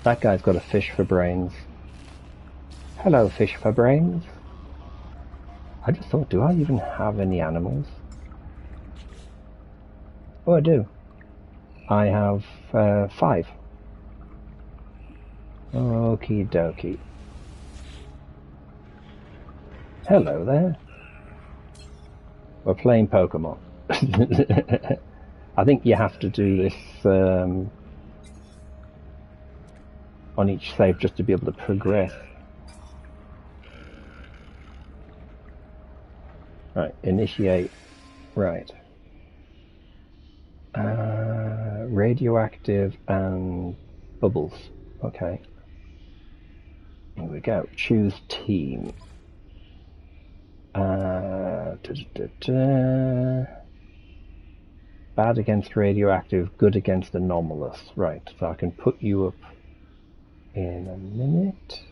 That guy's got a fish for brains. Hello, fish for brains. I just thought, do I even have any animals? Oh, I do. I have 5. Okie dokie. Hello there. We're playing Pokemon. I think you have to do this on each save just to be able to progress. Right, initiate. Right. Radioactive and bubbles. Okay. Here we go. Choose team. Bad against radioactive, good against anomalous. Right, so I can put you up in a minute.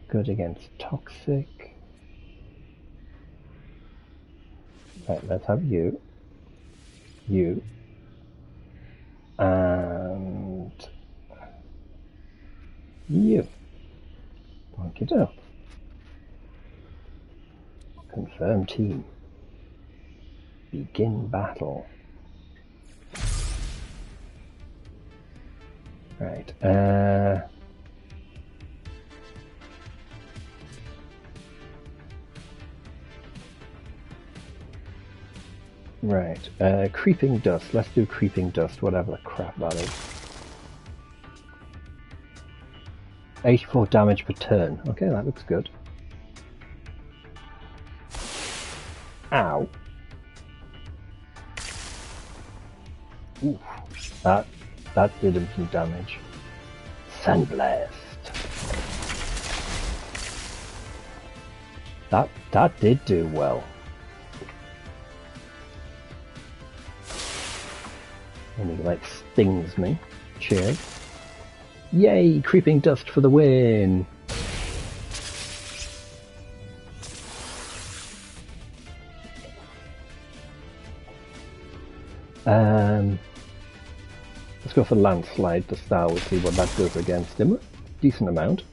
Good against toxic. Right, let's have you. You. And you. Okie doke. Confirm team. Begin battle. Right. Right. Creeping dust. Let's do creeping dust, whatever the crap that is. 84 damage per turn. Okay, that looks good. Ow. Oof. That did him some damage. Sunblast. That did do well. And he like stings me. Cheers. Yay! Creeping dust for the win! Let's go for landslide to start with, see what that does against him. Decent amount.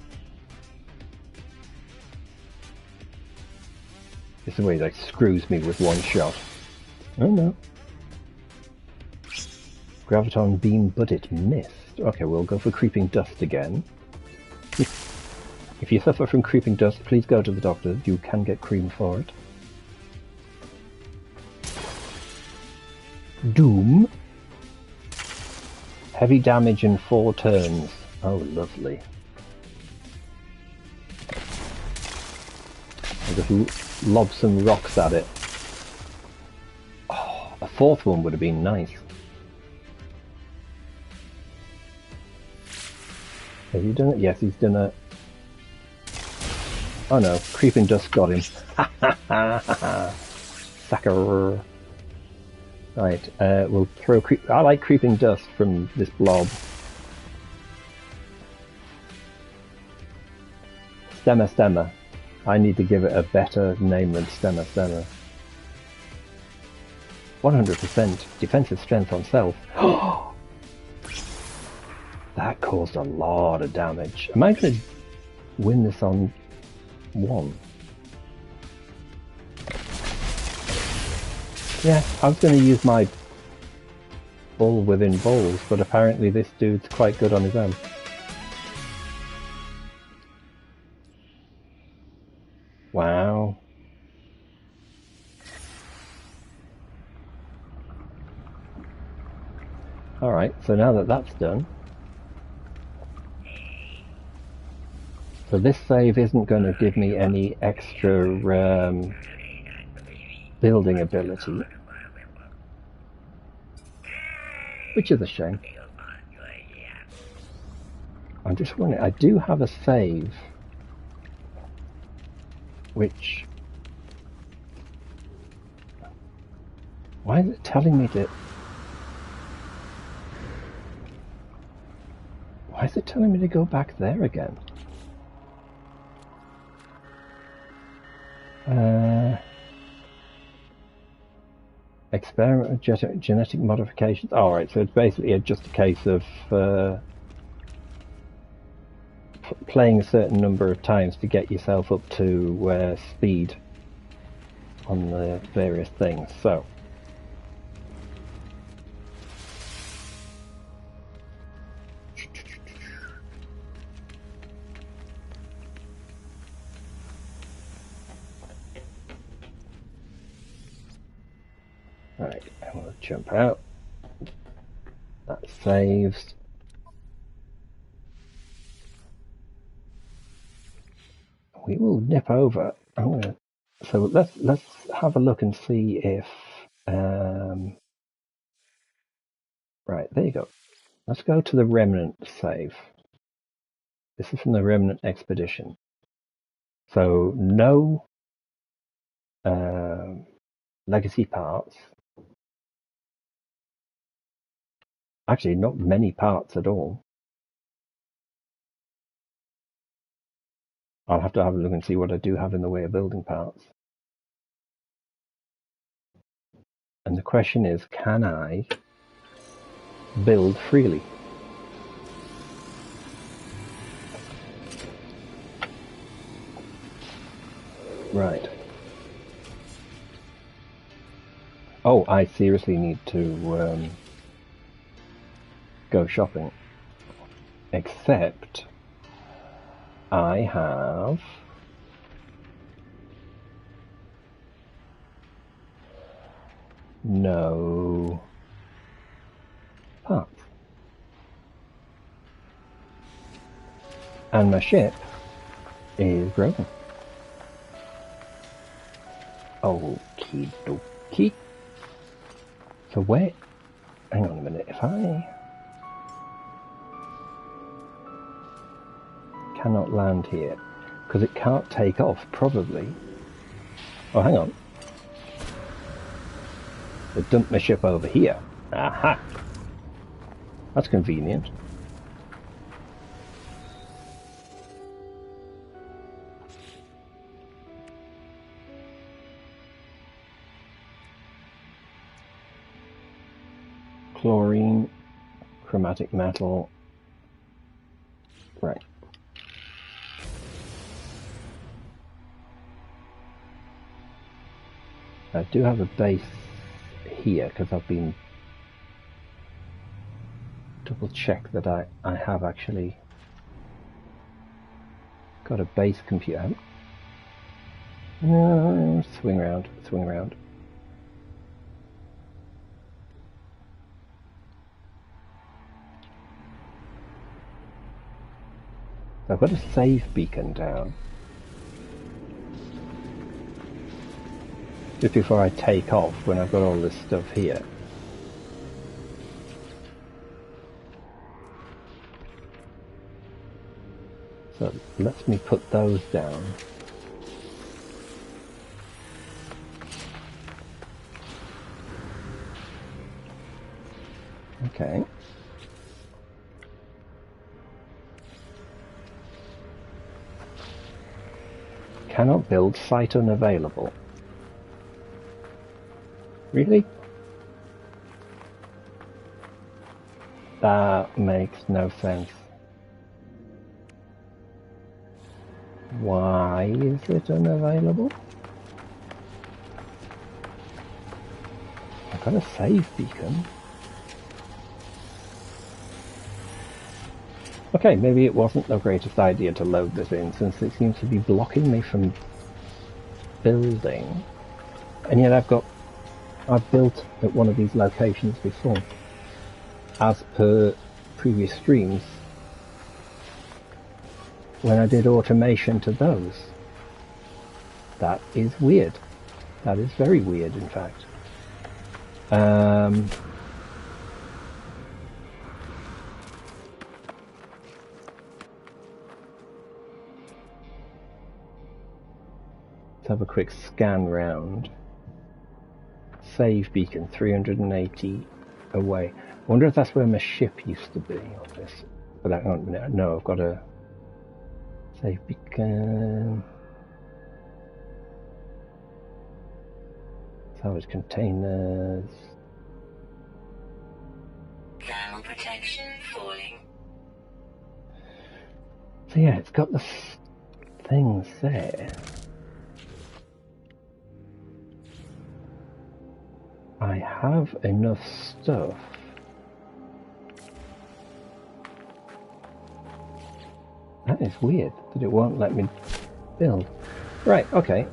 It's the way he like screws me with one shot. Oh no. Graviton beam, but it missed. Okay, we'll go for creeping dust again. If you suffer from creeping dust, please go to the doctor. You can get cream for it. Doom. Heavy damage in 4 turns. Oh, lovely. I'll just lob some rocks at it. Oh, a 4th one would have been nice. Has he done it? Yes, he's done it. Oh no, creeping dust got him. Ha ha ha ha. Sucker. Right, we'll throw I like creeping dust from this blob. Stemma. I need to give it a better name than Stemma. 100% defensive strength on self. That caused a lot of damage. Am I going to win this on 1? Yeah, I was going to use my bull within bulls, but apparently this dude's quite good on his own. Wow. Alright, so now that that's done, so this save isn't going to give me any extra building ability, which is a shame. I'm just wondering, I do have a save, which... Why is it telling me to... Why is it telling me to go back there again? Experiment with genetic modifications. Alright, so it's basically just a case of playing a certain number of times to get yourself up to speed on the various things. So, right, I want to jump out. That saves. We will nip over. So let's have a look and see if right, there you go. Let's go to the Remnant save. This is from the Remnant Expedition. So no legacy parts. Actually, not many parts at all. I'll have to have a look and see what I do have in the way of building parts. And the question is, can I build freely? Right. Oh, I seriously need to go shopping. Except I have no parts. And my ship is broken. Okie dokie. So wait, hang on a minute, if I cannot land here, because it can't take off, probably. Oh, hang on. They dumped my ship over here. Aha! That's convenient. Chlorine, chromatic metal. Right. I do have a base here because I've been double check that I have actually got a base computer. Swing around, swing around. So I've got a save beacon down. Just before I take off, when I've got all this stuff here. So let me put those down. Okay. Cannot build, site unavailable. Really? That makes no sense. Why is it unavailable? I've got a save beacon. Okay, maybe it wasn't the greatest idea to load this in, since it seems to be blocking me from building. And yet I've built at one of these locations before, as per previous streams, when I did automation to those. That is weird. That is very weird, in fact. Let's have a quick scan round. Save beacon, 380 away. I wonder if that's where my ship used to be on this. But I don't know. No, I've got a save beacon. Salvage containers. Thermal protection falling. So yeah, it's got the things there. I have enough stuff. That is weird that it won't let me build. Right, okay.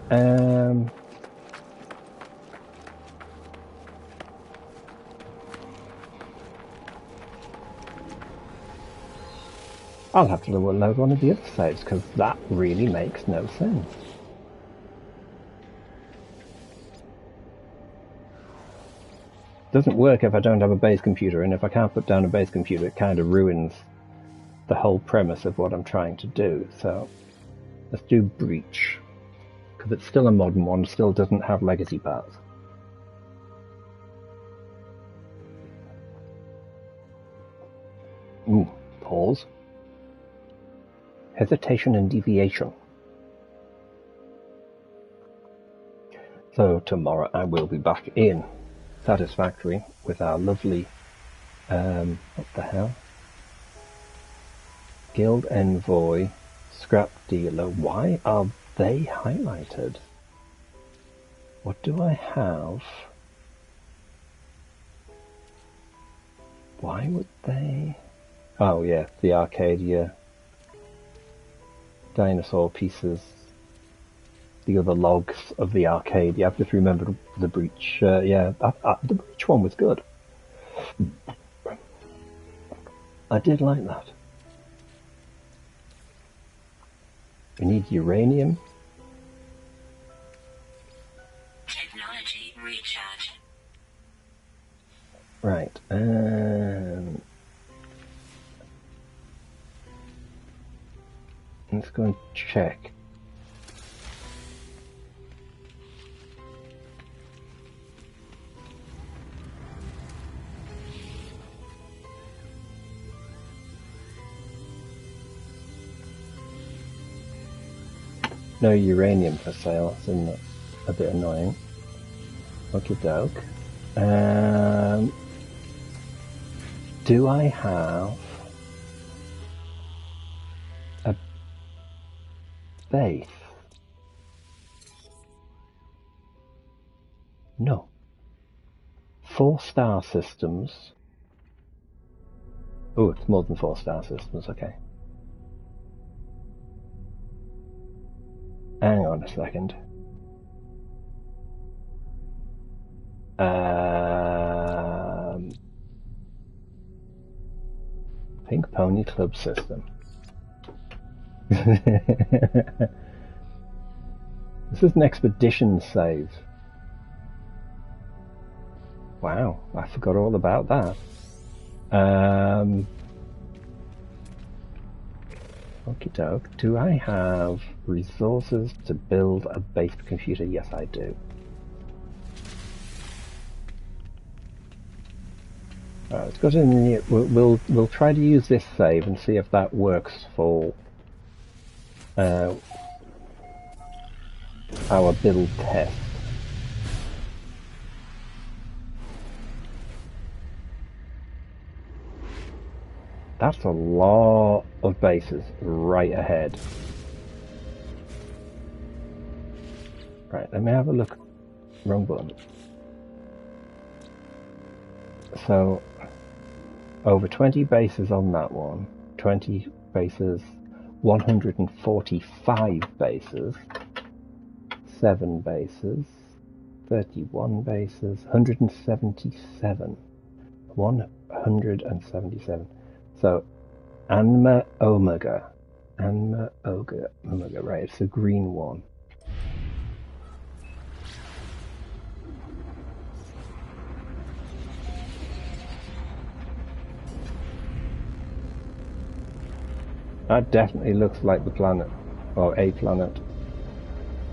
I'll have to load one of the other saves because that really makes no sense. Doesn't work if I don't have a base computer, and if I can't put down a base computer, it kind of ruins the whole premise of what I'm trying to do. So let's do Breach, because it's still a modern one, still doesn't have legacy parts. Ooh, pause. Hesitation and deviation. So tomorrow I will be back in Satisfactory with our lovely, what the hell? Guild Envoy, Scrap Dealer. Why are they highlighted? What do I have? Why would they? Oh yeah, the Arcadia dinosaur pieces. The other logs of the Arcadia. I've just remembered the Breach. Yeah, the Breach one was good. I did like that. We need uranium. Technology recharge. Right. Let's go and check. No uranium for sale, that's a bit annoying. Okie doke. Do I have a base? No. 4-star systems. Oh, it's more than 4-star systems, okay. Hang on a second. Pink Pony Club system. This is an expedition save. Wow, I forgot all about that. Okie doke. Do I have resources to build a base computer? Yes, I do. Alright, let's go to the we'll try to use this save and see if that works for our build test. That's a lot of bases right ahead. Right, let me have a look. Wrong button. So, over 20 bases on that one, 20 bases, 145 bases, 7 bases, 31 bases, 177. 177. So, Anma Omega, right, it's the green one. That definitely looks like the planet, or a planet.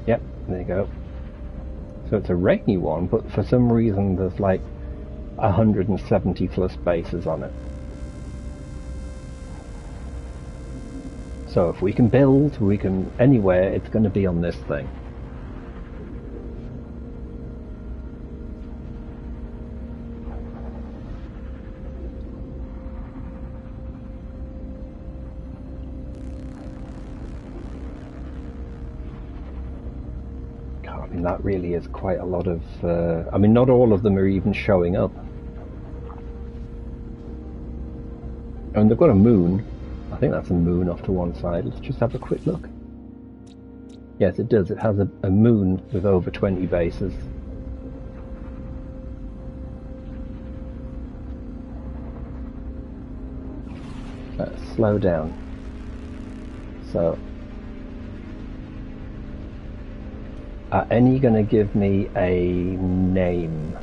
Yep, there you go. So it's a rainy one, but for some reason there's like 170 plus bases on it. So if we can build, we can anywhere, it's going to be on this thing. God, I mean, that really is quite a lot of... I mean, not all of them are even showing up. And they've got a moon. I think that's a moon off to one side. Let's just have a quick look. Yes, it does. It has a moon with over 20 bases. Let's slow down. So, are any going to give me a name?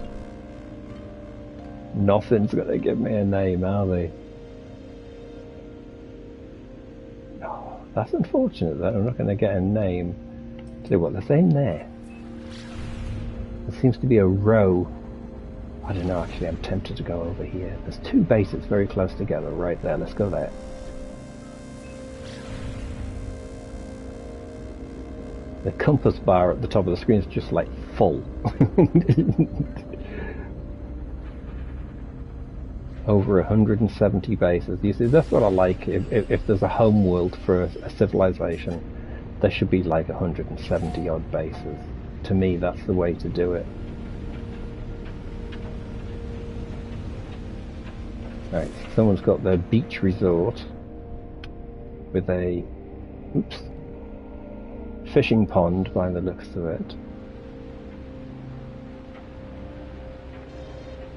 Nothing's going to give me a name, are they? That's unfortunate that I'm not going to get a name. Tell you what, there's in there. There seems to be a row. I don't know, actually, I'm tempted to go over here. There's 2 bases very close together right there. Let's go there. The compass bar at the top of the screen is just like full. Over 170 bases. You see, that's what I like. If there's a home world for a civilization, there should be like 170 odd bases. To me, that's the way to do it. Right, someone's got their beach resort with a fishing pond by the looks of it.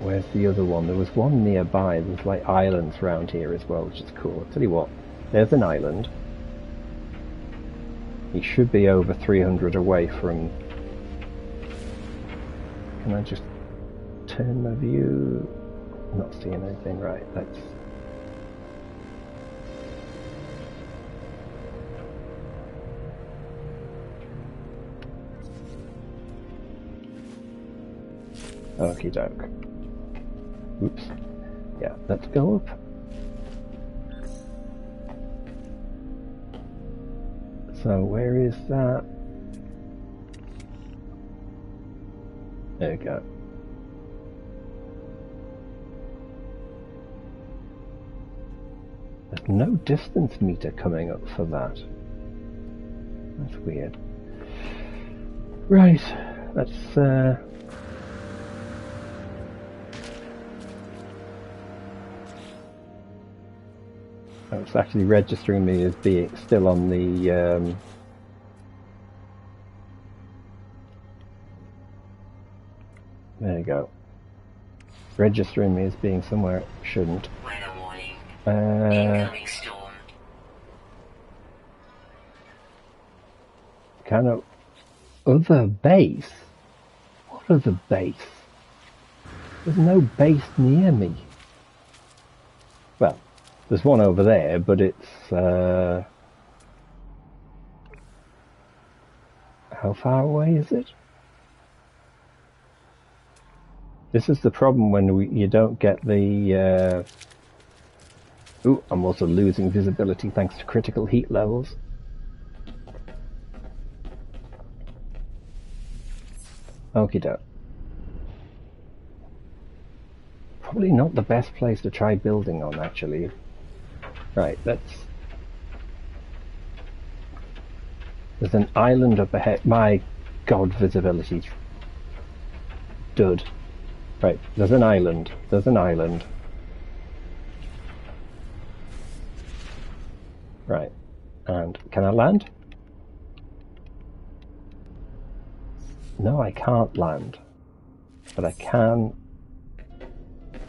Where's the other one? There was one nearby. There's like islands around here as well, which is cool. I'll tell you what, there's an island. He should be over 300 away from... Can I just turn my view? Not seeing anything. Right, let's... Okie doke. Oops. Yeah, let's go up. So where is that? There we go. There's no distance meter coming up for that. That's weird. Right, let's oh, it's actually registering me as being still on the there you go. Registering me as being somewhere it shouldn't. Weather warning. Incoming storm. Kind of other base? What other base? There's no base near me. Well, there's one over there, but it's how far away is it? This is the problem when you don't get the... Ooh, I'm also losing visibility thanks to critical heat levels. Okie doke. Probably not the best place to try building on, actually. Right, let's... There's an island up ahead. My god, visibility's dud. Right, there's an island. There's an island. Right, and can I land? No, I can't land. But I can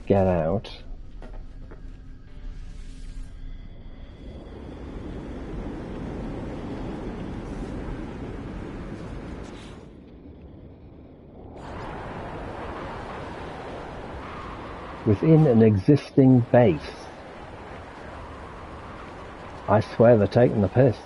get out. Within an existing base. I swear they're taking the piss.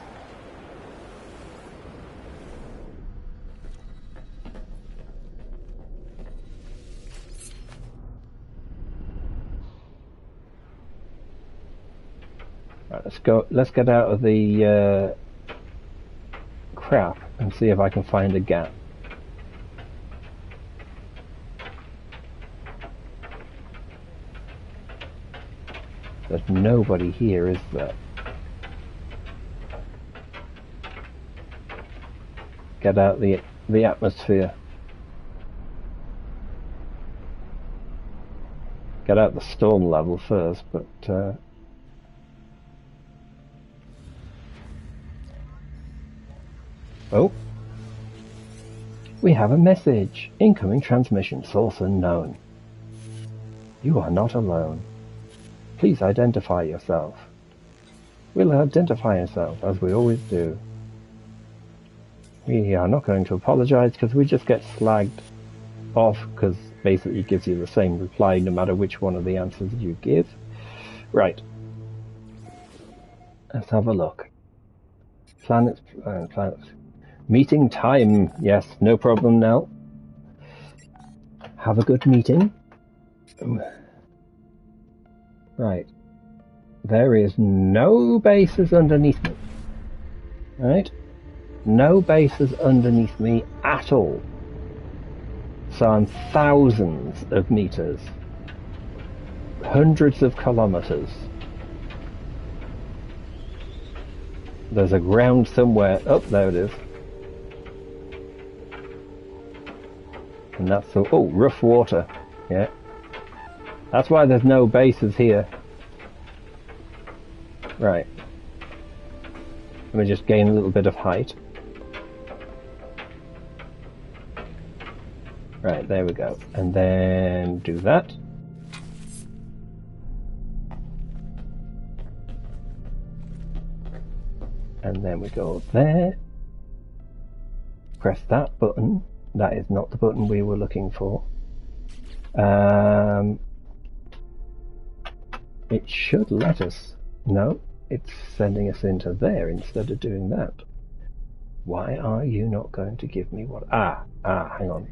Right, let's go. Let's get out of the crap and see if I can find a gap. There's nobody here, is there? Get out the atmosphere. Get out the storm level first, but oh, we have a message. Incoming transmission, source unknown. You are not alone. Please identify yourself. We'll identify ourselves, as we always do. We are not going to apologise because we just get slagged off because basically it gives you the same reply no matter which one of the answers you give. Right. Let's have a look. Planets. Meeting time. Yes, no problem now. Have a good meeting. Right. There is no bases underneath me. Right? No bases underneath me at all. So I'm thousands of meters. Hundreds of kilometers. There's a ground somewhere. Oh, there it is. And that's the... Oh, rough water. Yeah. That's why there's no bases here. Right. Let me just gain a little bit of height. Right, there we go. And then do that. And then we go there. Press that button. That is not the button we were looking for. It should let us. No, it's sending us into there instead of doing that. Why are you not going to give me what? Hang on.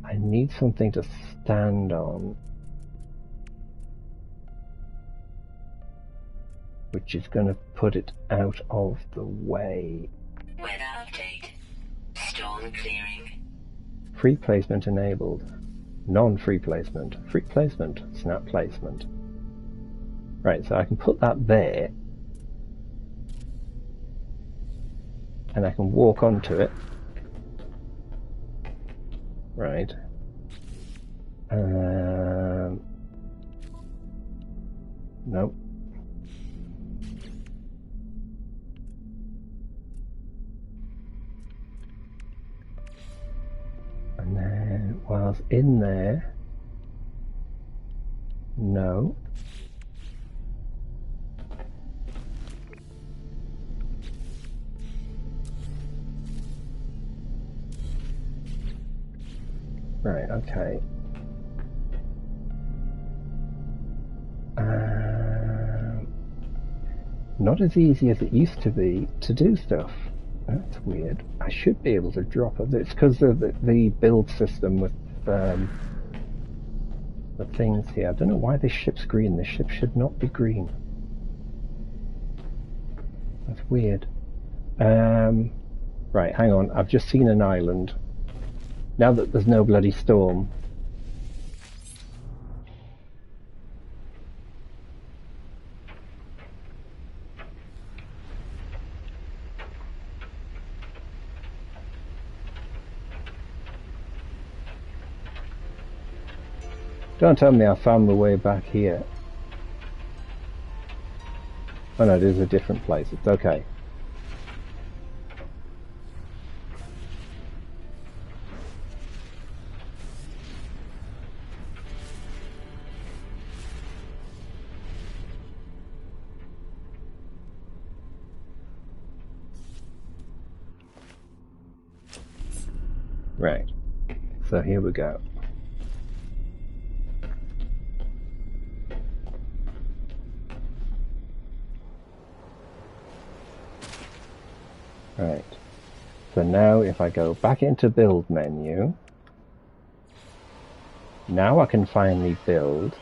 I need something to stand on, which is going to put it out of the way. Weather update. Storm clearing. Free placement enabled. Non-free placement. Free placement. Snap placement. Right, so I can put that there. And I can walk onto it. Right. Nope. And then whilst in there, no. Right, okay. Not as easy as it used to be to do stuff. That's weird. I should be able to drop it. It's because of the build system with the things here. I don't know why this ship's green. This ship should not be green. That's weird. Right, hang on. I've just seen an island. Now that there's no bloody storm. Don't tell me I found my way back here. Oh no, it is a different place. It's okay. Right. So here we go. Right, so now if I go back into build menu, now I can finally build.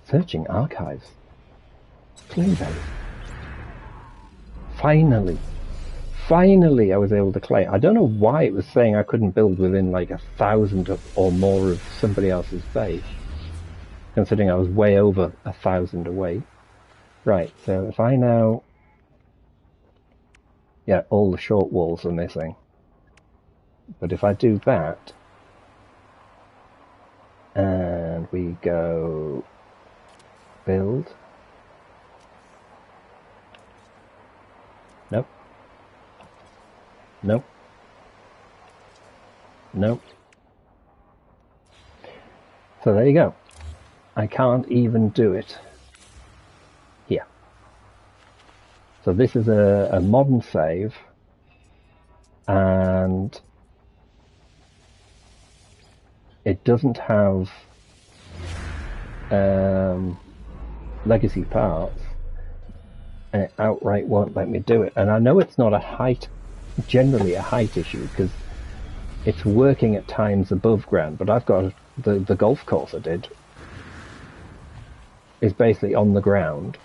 Searching archives. Playbase. Finally I was able to claim. I don't know why it was saying I couldn't build within like 1,000 or more of somebody else's base, considering I was way over 1,000 away. Right, so if I now... Yeah, all the short walls are missing. But if I do that, and we go build... Nope. Nope. Nope. So there you go. I can't even do it here. So this is a modern save, and it doesn't have legacy parts, and it outright won't let me do it. And I know it's not generally a height issue, because it's working at times above ground, but I've got the golf course I did is basically on the ground.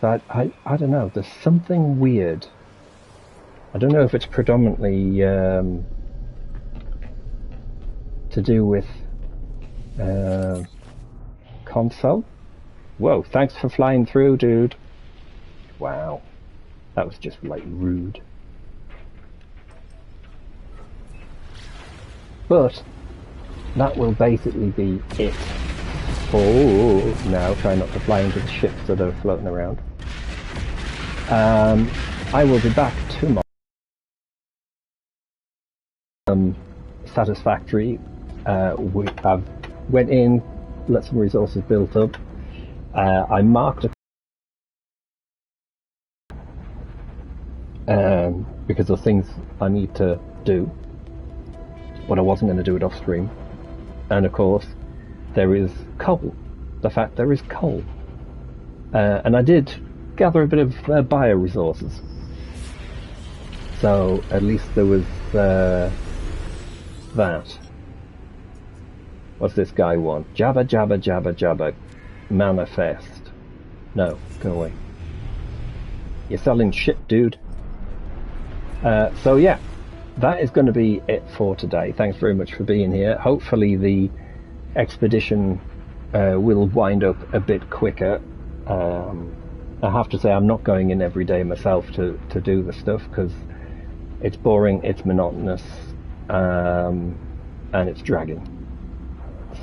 So I don't know, there's something weird. I don't know if it's predominantly to do with console. Whoa, thanks for flying through, dude. Wow, that was just like rude. But that will basically be it. Oh, now try not to fly into the ships that are floating around. I will be back tomorrow. satisfactory. I've went in, let some resources built up. I marked because of things I need to do, but I wasn't going to do it off stream. And of course, there is coal. The fact there is coal, and I did gather a bit of bio-resources. So at least there was that. What's this guy want? Jabba, jabba, jabba, jabba. Manifest. No, go away. You're selling shit, dude. So yeah, that is going to be it for today. Thanks very much for being here. Hopefully the expedition will wind up a bit quicker. I have to say I'm not going in every day myself to do the stuff, because it's boring, it's monotonous, and it's dragging.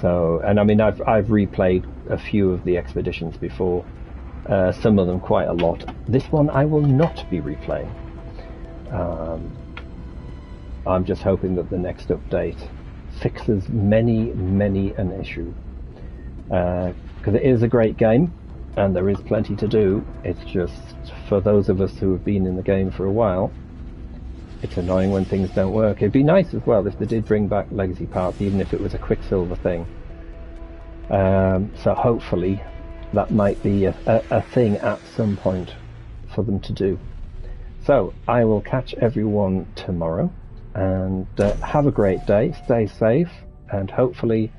So, and I mean, I've replayed a few of the expeditions before, some of them quite a lot. This one I will not be replaying. I'm just hoping that the next update fixes many an issue, because it is a great game and there is plenty to do. It's just, for those of us who have been in the game for a while, it's annoying when things don't work. It'd be nice as well if they did bring back legacy parts, even if it was a Quicksilver thing. So hopefully that might be a thing at some point for them to do. So I will catch everyone tomorrow, and have a great day, stay safe, and hopefully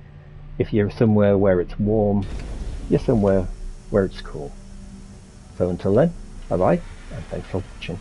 if you're somewhere where it's warm, you're somewhere where it's cool. So until then, bye bye, and thanks for watching.